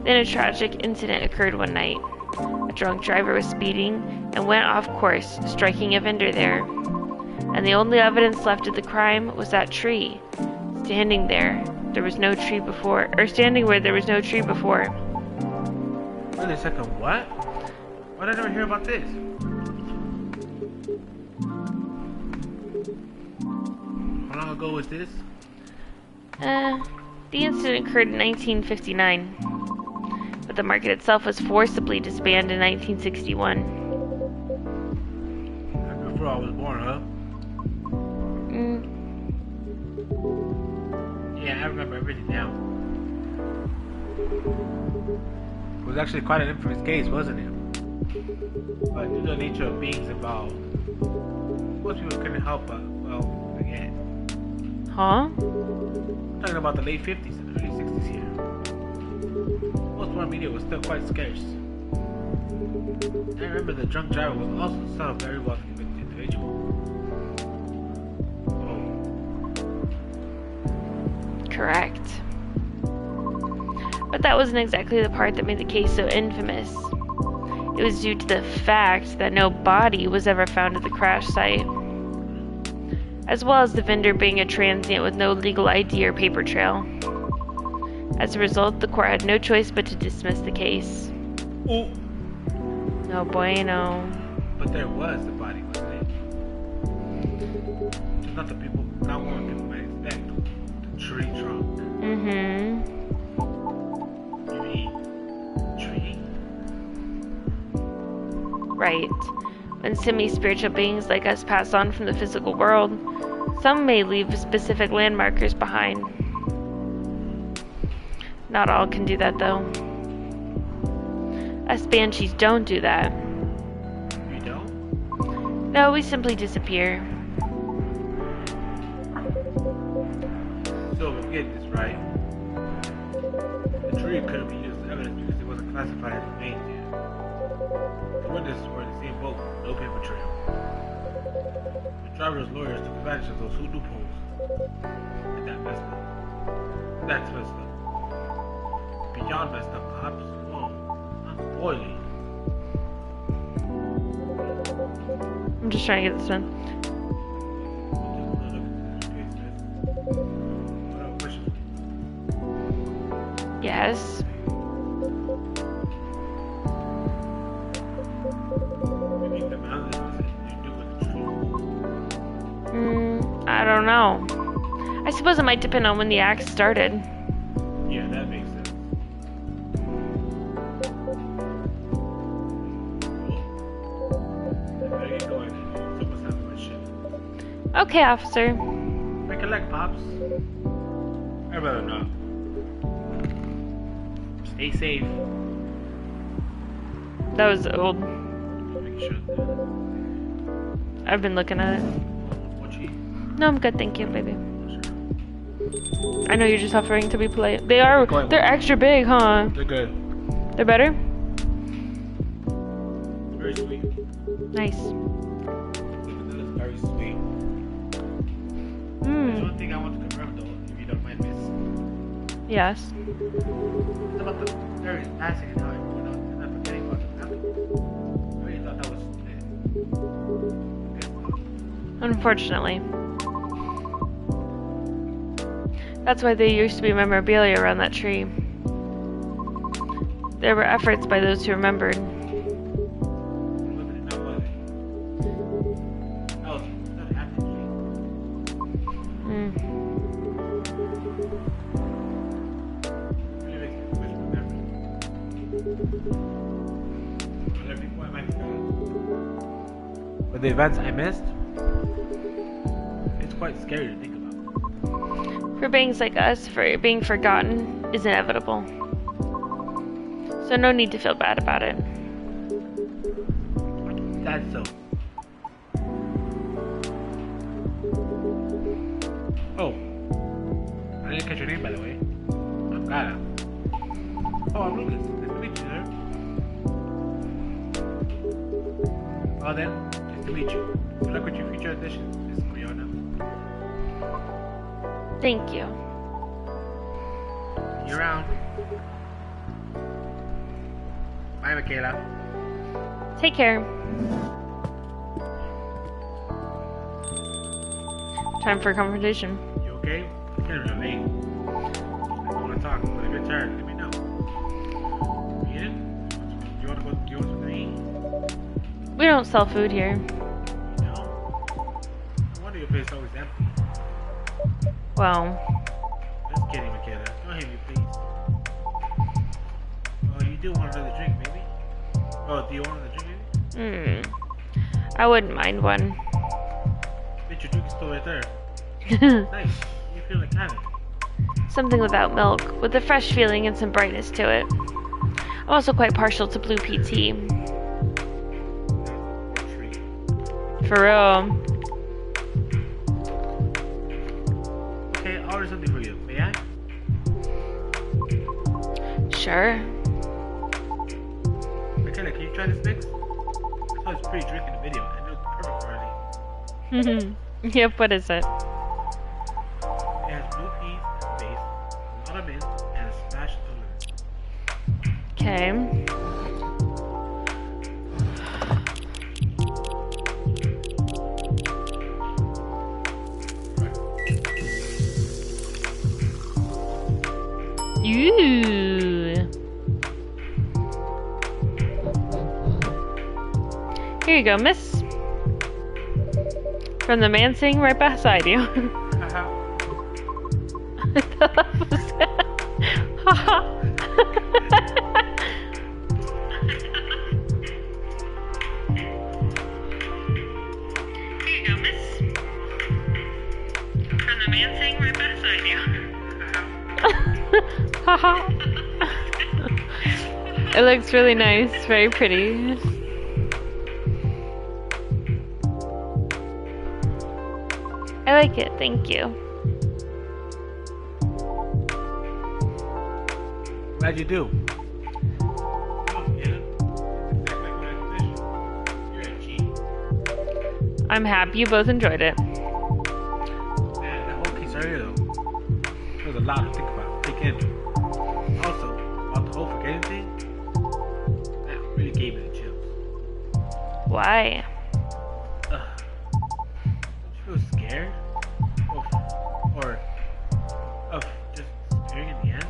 Speaker 1: Then a tragic incident occurred one night. A drunk driver was speeding and went off course, striking a vendor there. And the only evidence left of the crime was that tree, standing where there was no tree before.
Speaker 2: Wait a second, what? Why did I never hear about this? How long ago was this?
Speaker 1: The incident occurred in 1959, but the market itself was forcibly disbanded in 1961.
Speaker 2: Before I was born, huh? Yeah, I remember everything now. It was actually quite an infamous case, wasn't it? But due to the nature of beings involved, most people couldn't help but, well, forget.
Speaker 1: Huh?
Speaker 2: I'm talking about the late 50s and early 60s here. Post-war media was still quite scarce. I remember the drunk driver was also the son of a very wealthy individual.
Speaker 1: Correct. But that wasn't exactly the part that made the case so infamous. It was due to the fact that no body was ever found at the crash site, as well as the vendor being a transient with no legal ID or paper trail. As a result, the court had no choice but to dismiss the case.
Speaker 2: Oh.
Speaker 1: No bueno.
Speaker 2: But there was the body, wasn't it? Just not what people might expect. The tree trunk.
Speaker 1: Mm-hmm.
Speaker 2: You mean tree?
Speaker 1: Right. When semi-spiritual beings like us pass on from the physical world, some may leave specific landmarkers behind. Not all can do that, though. Us banshees don't do that.
Speaker 2: You don't?
Speaker 1: No, we simply disappear.
Speaker 2: So, if we get this right, the tree couldn't be used as evidence because it wasn't classified as remains yet. The witnesses were in the same boat, no paper trail. The driver's lawyers took advantage of those hoodoo poles. And that messed up. That's messed up. Beyond messed up, Pops. Whoa, I'm spoiling.
Speaker 1: I'm just trying to get this one. Yes. I don't know. I suppose it might depend on when the act started.
Speaker 2: Yeah, that makes sense.
Speaker 1: Okay, officer.
Speaker 2: Make a leg, Pops. I better not. Stay safe.
Speaker 1: That was old.
Speaker 2: Make sure
Speaker 1: I've been looking at it.
Speaker 2: what you eat.
Speaker 1: No, I'm good, thank you, baby. I know you're just offering to be polite. They're extra big, huh?
Speaker 2: They're good.
Speaker 1: They're better?
Speaker 2: Very sweet.
Speaker 1: Nice.
Speaker 2: Vanilla's very sweet. There's one thing I want to confirm though, if you don't mind, miss.
Speaker 1: Yes.
Speaker 2: It's about the berries passing in time. We're not forgetting about the apple. I really thought that was it.
Speaker 1: Unfortunately. That's why there used to be memorabilia around that tree. There were efforts by those who remembered.
Speaker 2: But the events I missed, it's quite scary to think about.
Speaker 1: For beings like us, for being forgotten is inevitable. So no need to feel bad about it.
Speaker 2: That's so. Well then, nice to meet you. Good luck with your future auditions, Miss Brianna.
Speaker 1: Thank you.
Speaker 2: See you around. Bye, MacKayla.
Speaker 1: Take care. Time for a confrontation.
Speaker 2: You okay? It's kind of late. I don't want to talk, but if it's hard, let me know. You in? Do you want to go? Do you want something to eat?
Speaker 1: We don't sell food here.
Speaker 2: No. I wonder if it's always empty.
Speaker 1: Well,
Speaker 2: Just kidding, MacKayla. Don't hit me, please. Oh, you do want another drink, maybe? Oh, do you want another drink, maybe?
Speaker 1: I wouldn't mind one.
Speaker 2: Bitch, your drink is still right there. Nice. You feel like having it.
Speaker 1: Something without milk, with a fresh feeling and some brightness to it. I'm also quite partial to blue pea tea.
Speaker 2: Treat.
Speaker 1: For real.
Speaker 2: Okay, I'll order something for you. May I?
Speaker 1: Sure.
Speaker 2: MacKayla, can you try this mix? I saw this pretty drink in the video, and it was perfect for honey.
Speaker 1: Yep, what is it?
Speaker 2: It has blue peas as base, a lot of mint, and a smash of lemon.
Speaker 1: Okay. Ooh. Here you go, miss. From the man sitting right beside you. Haha. Here you go, miss. From the man sitting right beside you. Haha. It looks really nice, very pretty. I like it, thank you.
Speaker 2: Glad you do. Oh, yeah. It's exactly like my position. You're a cheat.
Speaker 1: I'm happy you both enjoyed it.
Speaker 2: Man, that whole quesadilla, though, there was a lot to think about. Take in. Also, about the whole forgetting thing, that really gave me the chills.
Speaker 1: Why?
Speaker 2: Don't you feel scared? Or of just disappearing in the end?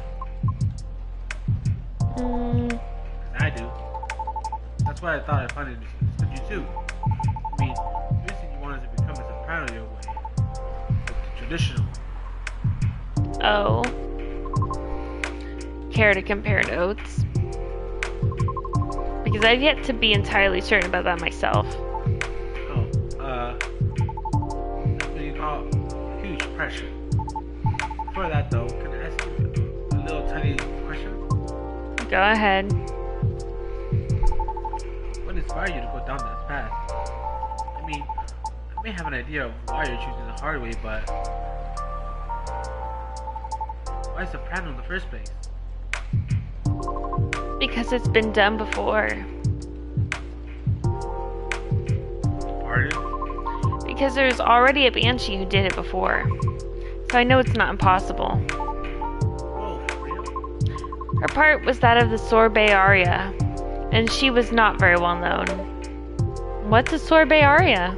Speaker 2: I do. That's why I thought I'd find it understood you too. I mean, you said you wanted to become a soprano your way. Like the traditional.
Speaker 1: Oh. Care to compare notes? Because I've yet to be entirely certain about that myself.
Speaker 2: Oh, that's what you call huge pressure. Before that though, can I ask you a little tiny question?
Speaker 1: Go ahead.
Speaker 2: What inspired you to go down that path? I mean, I may have an idea of why you're choosing the hard way, but why soprano in the first place?
Speaker 1: Because it's been done before.
Speaker 2: Pardon?
Speaker 1: Because there's already a banshee who did it before. So I know it's not impossible.
Speaker 2: Whoa, for real?
Speaker 1: Her part was that of the sorbet aria, and she was not very well known. What's a sorbet aria?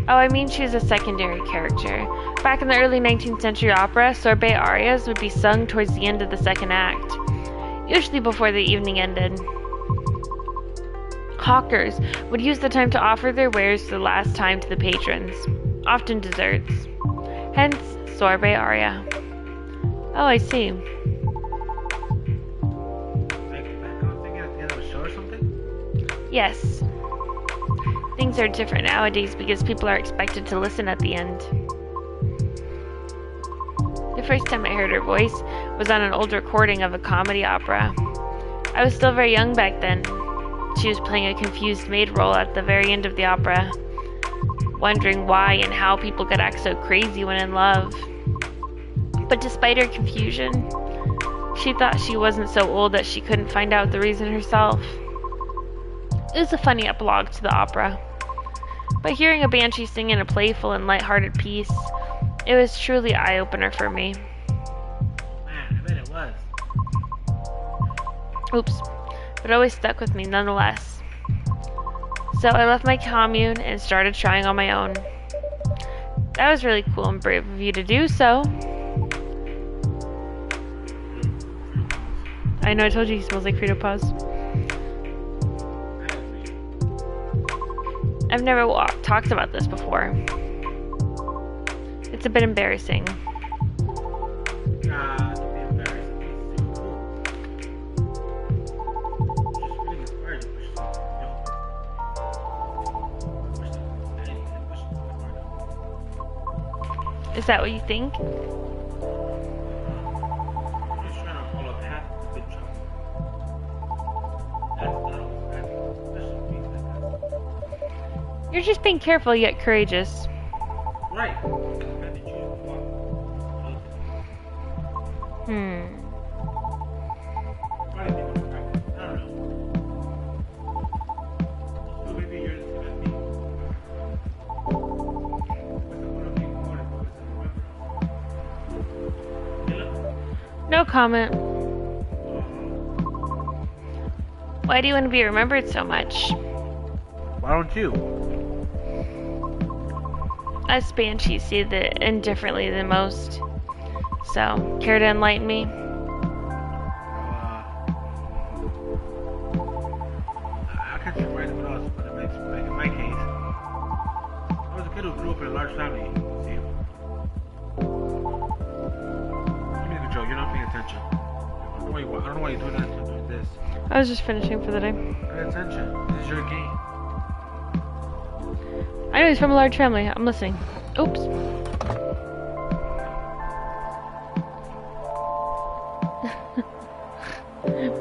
Speaker 1: Oh, I mean she's a secondary character. Back in the early 19th century opera, sorbet arias would be sung towards the end of the second act, usually before the evening ended. Hawkers would use the time to offer their wares for the last time to the patrons, often desserts. Hence, sorbet aria. Oh, I see.
Speaker 2: Like background singing at the end of a show or something?
Speaker 1: Yes. Things are different nowadays because people are expected to listen at the end. The first time I heard her voice was on an old recording of a comedy opera. I was still very young back then. She was playing a confused maid role at the very end of the opera, wondering why and how people could act so crazy when in love. But despite her confusion, she thought she wasn't so old that she couldn't find out the reason herself. It was a funny epilogue to the opera. But hearing a banshee sing in a playful and lighthearted piece, it was truly an eye-opener for me.
Speaker 2: Man, I bet it was.
Speaker 1: Oops. But it always stuck with me nonetheless. So I left my commune and started trying on my own. That was really cool and brave of you to do so. I know I told you he smells like Frito Paws. I've never talked about this before. It's a bit embarrassing.
Speaker 2: Don't be embarrassed. It's so cool.
Speaker 1: Is that what you think? You're just being careful yet courageous.
Speaker 2: Right.
Speaker 1: No comment. Why do you want to be remembered so much?
Speaker 2: Why don't you?
Speaker 1: Us banshees see it indifferently the most. So, care to enlighten me?
Speaker 2: I can't say right with us, but in my case, I was a kid who grew up in a large family. See? Give me the control. You're not paying attention. I don't know why you're doing that. You're doing this.
Speaker 1: I was just finishing for the day.
Speaker 2: Pay attention. This is your game.
Speaker 1: I know he's from a large family. I'm listening. Oops.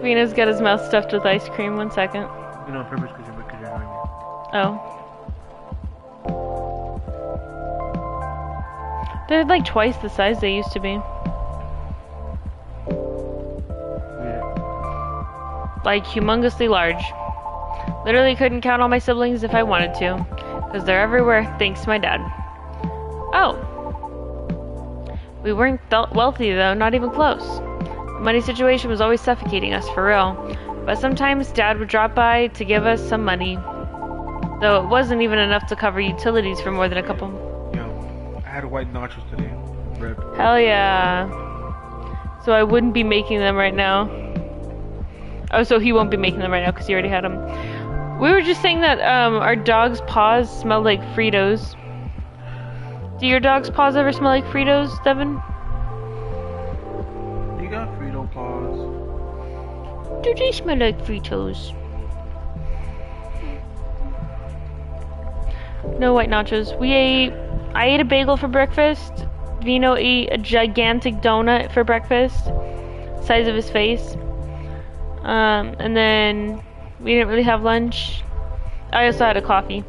Speaker 1: Vino's got his mouth stuffed with ice cream. 1 second.
Speaker 2: You know, on purpose because you're annoying me.
Speaker 1: Oh. They're like twice the size they used to be.
Speaker 2: Yeah.
Speaker 1: Like humongously large. Literally couldn't count all my siblings if I wanted to. Because they're everywhere, thanks to my dad. Oh. We weren't wealthy though, not even close. The money situation was always suffocating us, for real. But sometimes Dad would drop by to give us some money. Though it wasn't even enough to cover utilities for more than a couple.
Speaker 2: Yo, I had white nachos today. Rip.
Speaker 1: Hell yeah. So I wouldn't be making them right now. Oh, so he won't be making them right now because he already had them. We were just saying that our dog's paws smell like Fritos. Do your dog's paws ever smell like Fritos, Devin?
Speaker 2: You got Frito paws.
Speaker 1: Do they smell like Fritos? No white nachos. I ate a bagel for breakfast. Vino ate a gigantic donut for breakfast. Size of his face. And then we didn't really have lunch. I also had a coffee.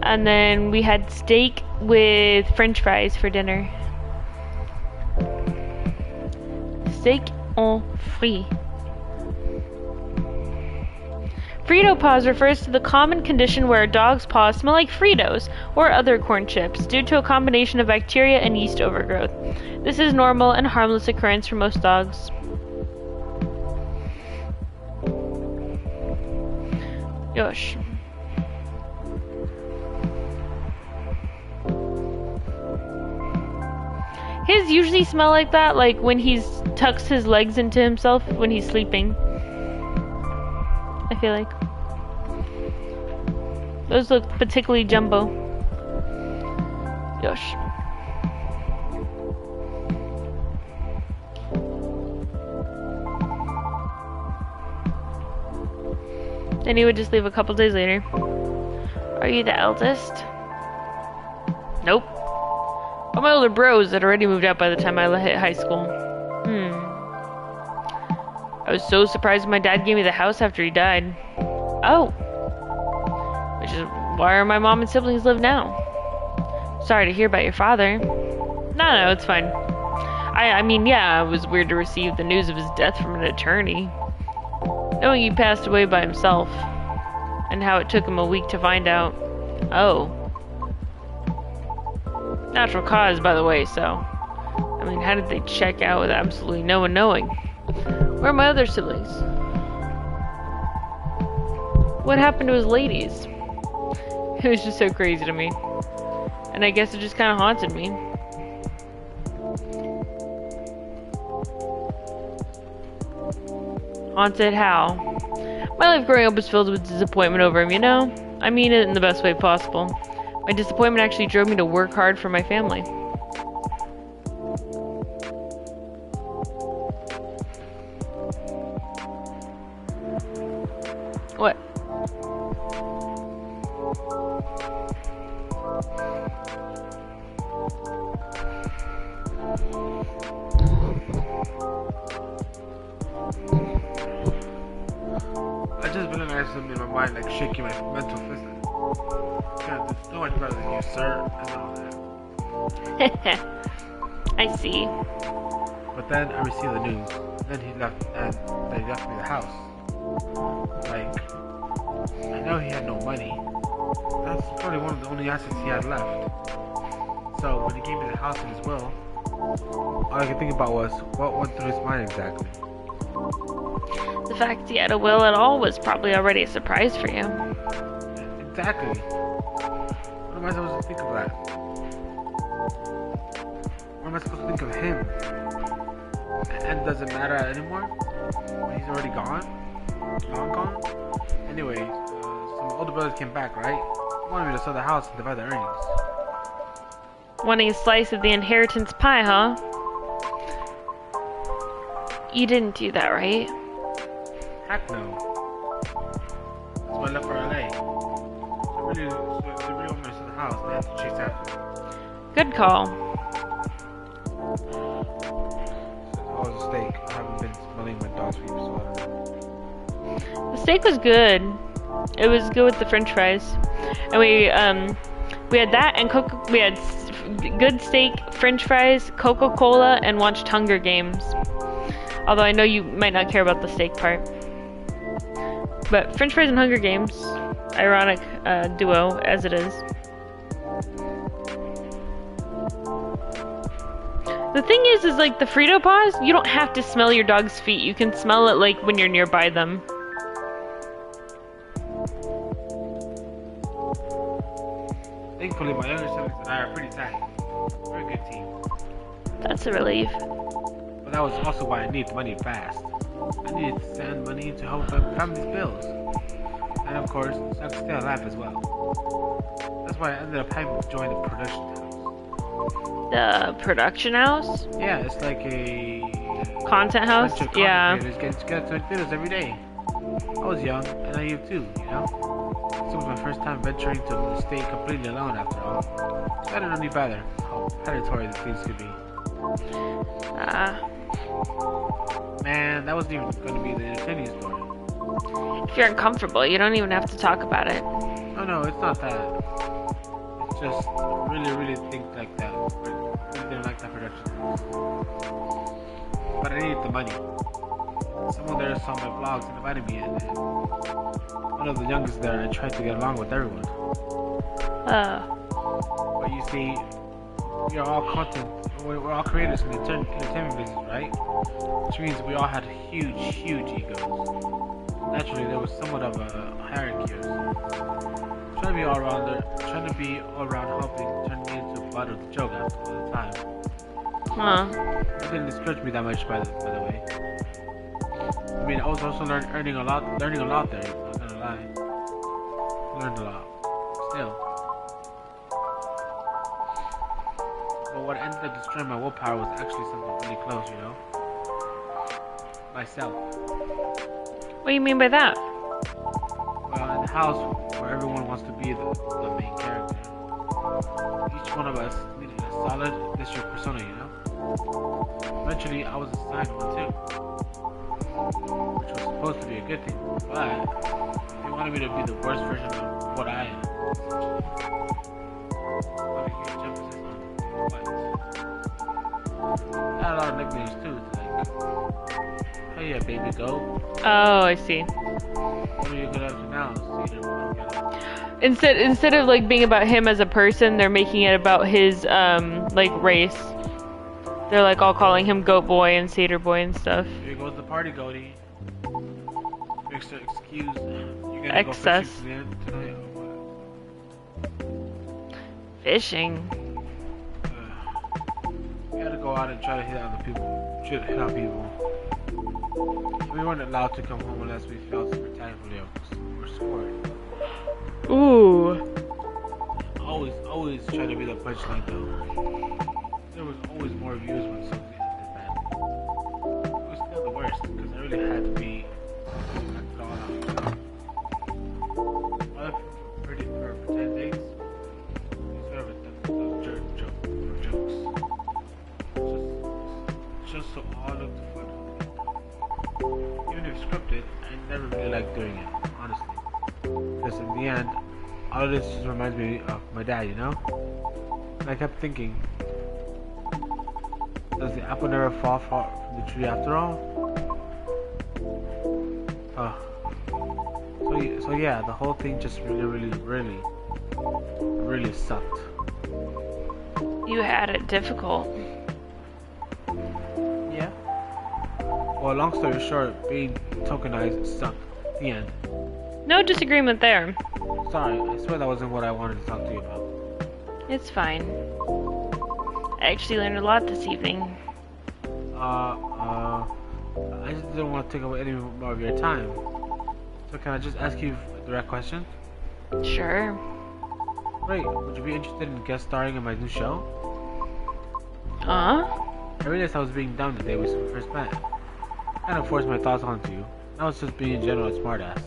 Speaker 1: And then we had steak with french fries for dinner. Steak en frit. Frito paws refers to the common condition where a dog's paws smell like Fritos or other corn chips due to a combination of bacteria and yeast overgrowth. This is normal and harmless occurrence for most dogs. Yosh. His usually smell like that, like when he tucks his legs into himself when he's sleeping. I feel like. Those look particularly jumbo. Yosh. Then he would just leave a couple days later. Are you the eldest? Nope. All my older bros had already moved out by the time I hit high school. I was so surprised when my dad gave me the house after he died. Oh. Which is where my mom and siblings live now. Sorry to hear about your father. No, it's fine. I mean, yeah, it was weird to receive the news of his death from an attorney. Knowing he passed away by himself. And how it took him a week to find out. Oh. Natural cause, by the way, so... I mean, how did they check out with absolutely no one knowing? Where are my other siblings? What happened to his ladies? It was just so crazy to me. And I guess it just kind of haunted me. Haunted how? My life growing up was filled with disappointment over him, you know? I mean it in the best way possible. My disappointment actually drove me to work hard for my family. What?
Speaker 2: I just realized something in my mind, like shaking my mental fist. Yeah, there's no one better than you, sir, and all that.
Speaker 1: I see.
Speaker 2: But then I received the news. Then he left, and they left me the house. Like, I know he had no money. That's probably one of the only assets he had left. So when he gave me the house and his will, all I could think about was what went through his mind exactly.
Speaker 1: The fact he had a will at all was probably already a surprise for you.
Speaker 2: Exactly. What am I supposed to think of that? What am I supposed to think of him? And does it matter anymore? When he's already gone? Long gone? Anyway, some older brothers came back, right? They wanted me to sell the house and divide the earnings.
Speaker 1: Wanting a slice of the inheritance pie, huh? You didn't do that, right?
Speaker 2: Heck no. That's why I left for LA. They really want me to sell the house. They had to chase after me.
Speaker 1: Good call.
Speaker 2: How was the steak? I haven't been smelling my dog's feet, so I don't know.
Speaker 1: The steak was good. It was good with the French fries, and we had that and we had good steak, French fries, Coca-Cola, and watched Hunger Games. Although I know you might not care about the steak part, but French fries and Hunger Games, ironic duo as it is. The thing is like the Frito paws, you don't have to smell your dog's feet. You can smell it like when you're nearby them.
Speaker 2: Thankfully, my younger siblings and I are pretty tight. We're a good team.
Speaker 1: That's a relief.
Speaker 2: But that was also why I needed money fast. I needed to send money to help my family's bills. And of course, so I could stay alive as well. That's why I ended up having to join the production house.
Speaker 1: The production house?
Speaker 2: Yeah, it's like a...
Speaker 1: Content house?
Speaker 2: bunch of
Speaker 1: Yeah.
Speaker 2: content creators get together to make videos every day. I was young, and naive too, you know? This was my first time venturing to stay completely alone after all. So I didn't know any better how predatory the things could be. Man, that wasn't even going to be the entertaining story.
Speaker 1: If you're uncomfortable, you don't even have to talk about it.
Speaker 2: Oh no, it's not that. It's just really think like that. I really didn't like that production. But I needed the money. Someone there saw my vlogs and invited me in. And one of the youngest there, I tried to get along with everyone. But you see, we're all creators in the entertainment business, right? Which means we all had huge egos. Naturally, there was somewhat of a hierarchy. Trying to be all around helping turned me into a butt of the joke after all the time. It didn't discourage me that much, by the way. I mean, I was also learning a lot there. I'm not gonna lie. Learned a lot. Still. But what ended up destroying my willpower was actually something really close, you know? Myself.
Speaker 1: What do you mean by that?
Speaker 2: Well, in the house where everyone wants to be the main character, each one of us needed a solid district persona, you know? Eventually, I was assigned one too, which was supposed to be a good thing, but they wanted me to be the worst version of what I am. What a huge emphasis on what. I had a lot of nicknames too, like, hey, yeah, baby, go.
Speaker 1: Oh, I see.
Speaker 2: What are you gonna have to now? See,
Speaker 1: Instead of like being about him as a person, they're making it about his like race. They're like all calling him Goat Boy and Satyr Boy and stuff.
Speaker 2: Here goes the party, Goaty. Excuse, you gonna
Speaker 1: Excess.
Speaker 2: go fishing tonight or what?
Speaker 1: Fishing.
Speaker 2: We gotta go out and try to hit on people. We weren't allowed to come home unless we felt spectacularly or scored.
Speaker 1: Ooh.
Speaker 2: Always try to be the punchline though. There was always more views when something ended bad. It was still the worst because I really had to be acted all out. For 10 days, we sort of jokes. Just so all looked fun. Even if scripted, I never really liked doing it, honestly. Because in the end, all of this just reminds me of my dad, you know? And I kept thinking, does the apple never fall from the tree after all? So yeah, the whole thing just really sucked.
Speaker 1: You had it difficult.
Speaker 2: Yeah. Well, long story short, being tokenized sucked. The end.
Speaker 1: No disagreement there.
Speaker 2: Sorry, I swear that wasn't what I wanted to talk to you about.
Speaker 1: It's fine. I actually learned a lot this evening.
Speaker 2: I just didn't want to take away any more of your time. So can I just ask you a direct question?
Speaker 1: Sure.
Speaker 2: Great. Would you be interested in guest starring in my new show?
Speaker 1: I
Speaker 2: realized I was being dumb the day we first met. Kind of forced my thoughts onto you. I was just being in general a smartass.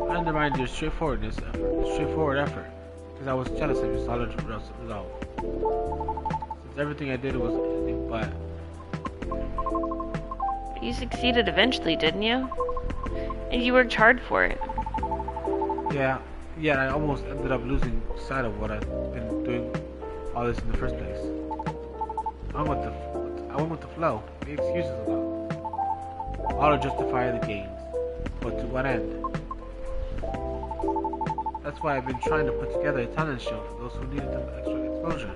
Speaker 2: I undermined your straightforward effort, because I was jealous of your solid resolve. Since everything I did was anything but.
Speaker 1: You succeeded eventually, didn't you? And you worked hard for it.
Speaker 2: Yeah, I almost ended up losing sight of what I've been doing all this in the first place. I went with the flow, made excuses about. All to justify the gains. But to what end? That's why I've been trying to put together a talent show for those who needed the extra exposure.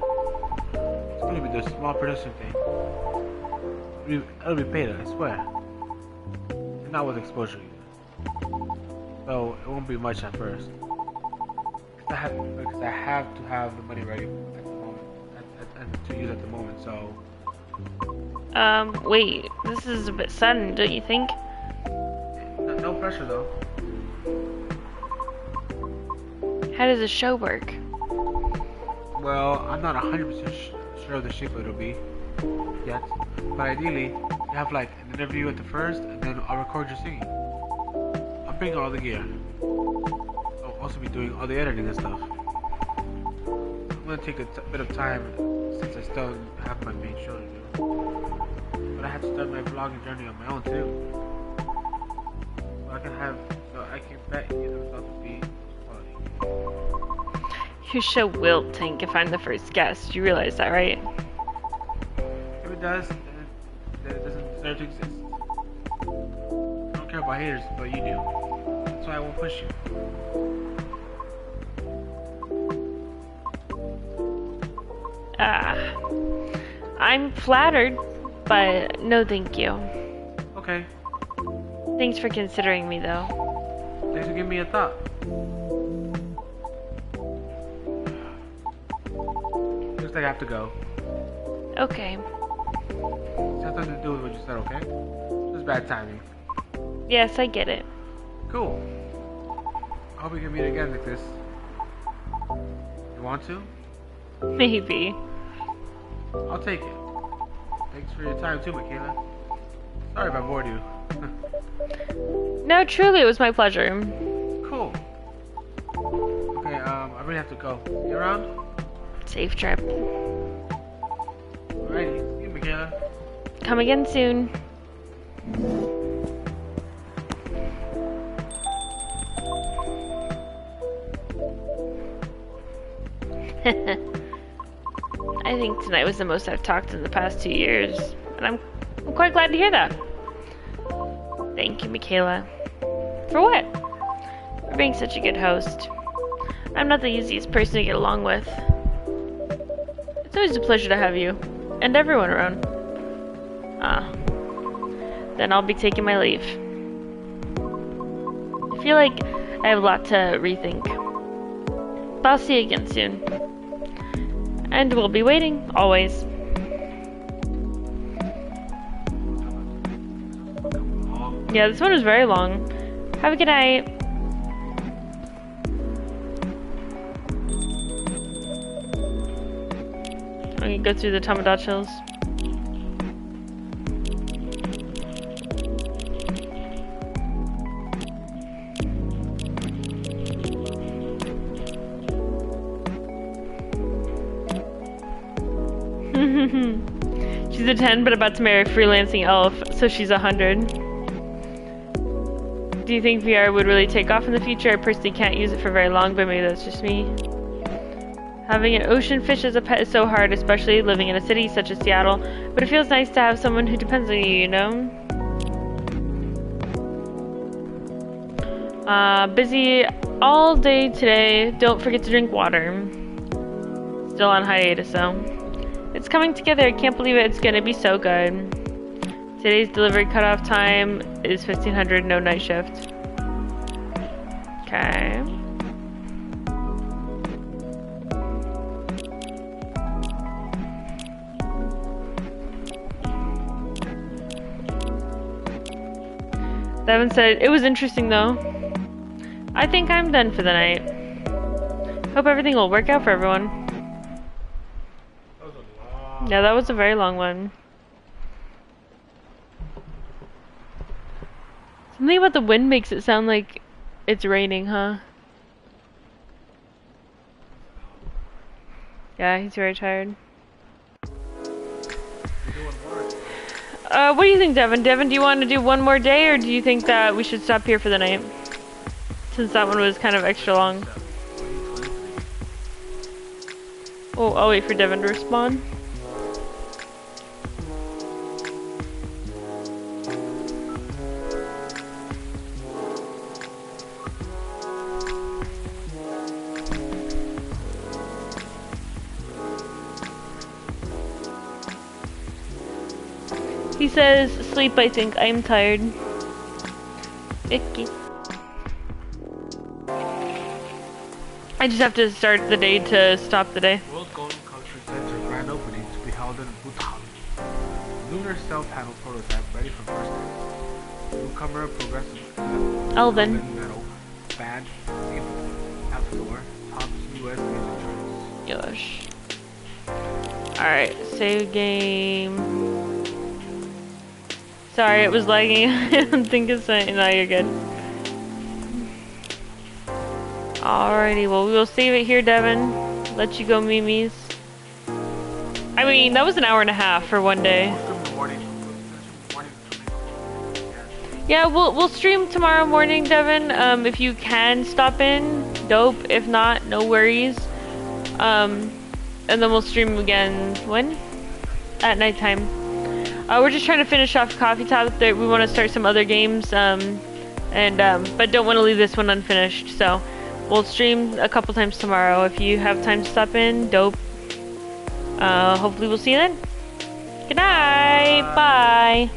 Speaker 2: It's going to be the small production thing. It'll be paid, I swear. And not with exposure either. So it won't be much at first. Because I have to have the money ready at the moment, and to use at the moment. So.
Speaker 1: Wait. This is a bit sudden, don't you think?
Speaker 2: No pressure though.
Speaker 1: How does the show work?
Speaker 2: Well, I'm not 100% sure of the shape it'll be yet. But ideally, you have like an interview at the first, and then I'll record your singing. I'll bring all the gear. I'll also be doing all the editing and stuff. I'm gonna take a bit of time since I still have my main show to do. But I have to start my vlogging journey on my own too. So I can bet you the results will be quality.
Speaker 1: Your show will tank if I'm the first guest. You realize that, right?
Speaker 2: If it does, then it doesn't deserve to exist. I don't care about haters, but you do. That's why I won't push you.
Speaker 1: I'm flattered, but no thank you.
Speaker 2: Okay.
Speaker 1: Thanks for considering me, though.
Speaker 2: Thanks for giving me a thought. Looks like I have to go.
Speaker 1: Okay.
Speaker 2: It has nothing to do with what you said, okay? Just bad timing.
Speaker 1: Yes, I get it.
Speaker 2: Cool. I hope we can meet again like this. You want to?
Speaker 1: Maybe.
Speaker 2: I'll take it. Thanks for your time too, MacKayla. Sorry if I bored you.
Speaker 1: No, truly, it was my pleasure.
Speaker 2: Cool. Okay, I really have to go. You around?
Speaker 1: Safe trip.
Speaker 2: Alrighty, see you, MacKayla.
Speaker 1: Come again soon. I think tonight was the most I've talked in the past 2 years, and I'm quite glad to hear that. Thank you, MacKayla. For what? being such a good host. I'm not the easiest person to get along with. It's always a pleasure to have you, and everyone around. Then I'll be taking my leave. I feel like I have a lot to rethink. But I'll see you again soon. And we'll be waiting, always. Yeah, this one was very long. Have a good night. I'm gonna go through the Tomodachi Hills. She's a 10 but about to marry a freelancing elf, so she's 100. Do you think VR would really take off in the future? I personally can't use it for very long, but maybe that's just me. Having an ocean fish as a pet is so hard, especially living in a city such as Seattle, but it feels nice to have someone who depends on you, you know? Busy all day today. Don't forget to drink water. Still on hiatus, though. It's coming together. I can't believe it. It's gonna be so good. Today's delivery cutoff time is 1500, no night shift. Okay. Devin said, it was interesting though. I think I'm done for the night. Hope everything will work out for everyone. Yeah, that was a very long one. Something about the wind makes it sound like it's raining, huh? Yeah, he's very tired. What do you think, Devin? Devin, do you want to do one more day, or do you think that we should stop here for the night? Since that one was kind of extra long. Oh, I'll wait for Devin to respond. He says, sleep, I think. I'm tired. Icky. I just have to start the day to stop the day.
Speaker 2: World Golden Culture Center grand opening to be held in Bhutan. Lunar cell panel prototype ready for first test. Newcomer progressive
Speaker 1: Elvin.
Speaker 2: Metal band App Store tops US music charts.
Speaker 1: Yosh. Alright, save game. Sorry, it was lagging. I don't think it's saying. No, you're good. Alrighty, well, we will save it here, Devin. Let you go, Mimi's. I mean, that was an hour and a half for one day. Yeah, we'll stream tomorrow morning, Devin. If you can stop in, dope. If not, no worries. And then we'll stream again when? At nighttime. We're just trying to finish off Coffee Top. We want to start some other games, but don't want to leave this one unfinished. So we'll stream a couple times tomorrow. If you have time to stop in, dope. Hopefully we'll see you then. Good night. Bye.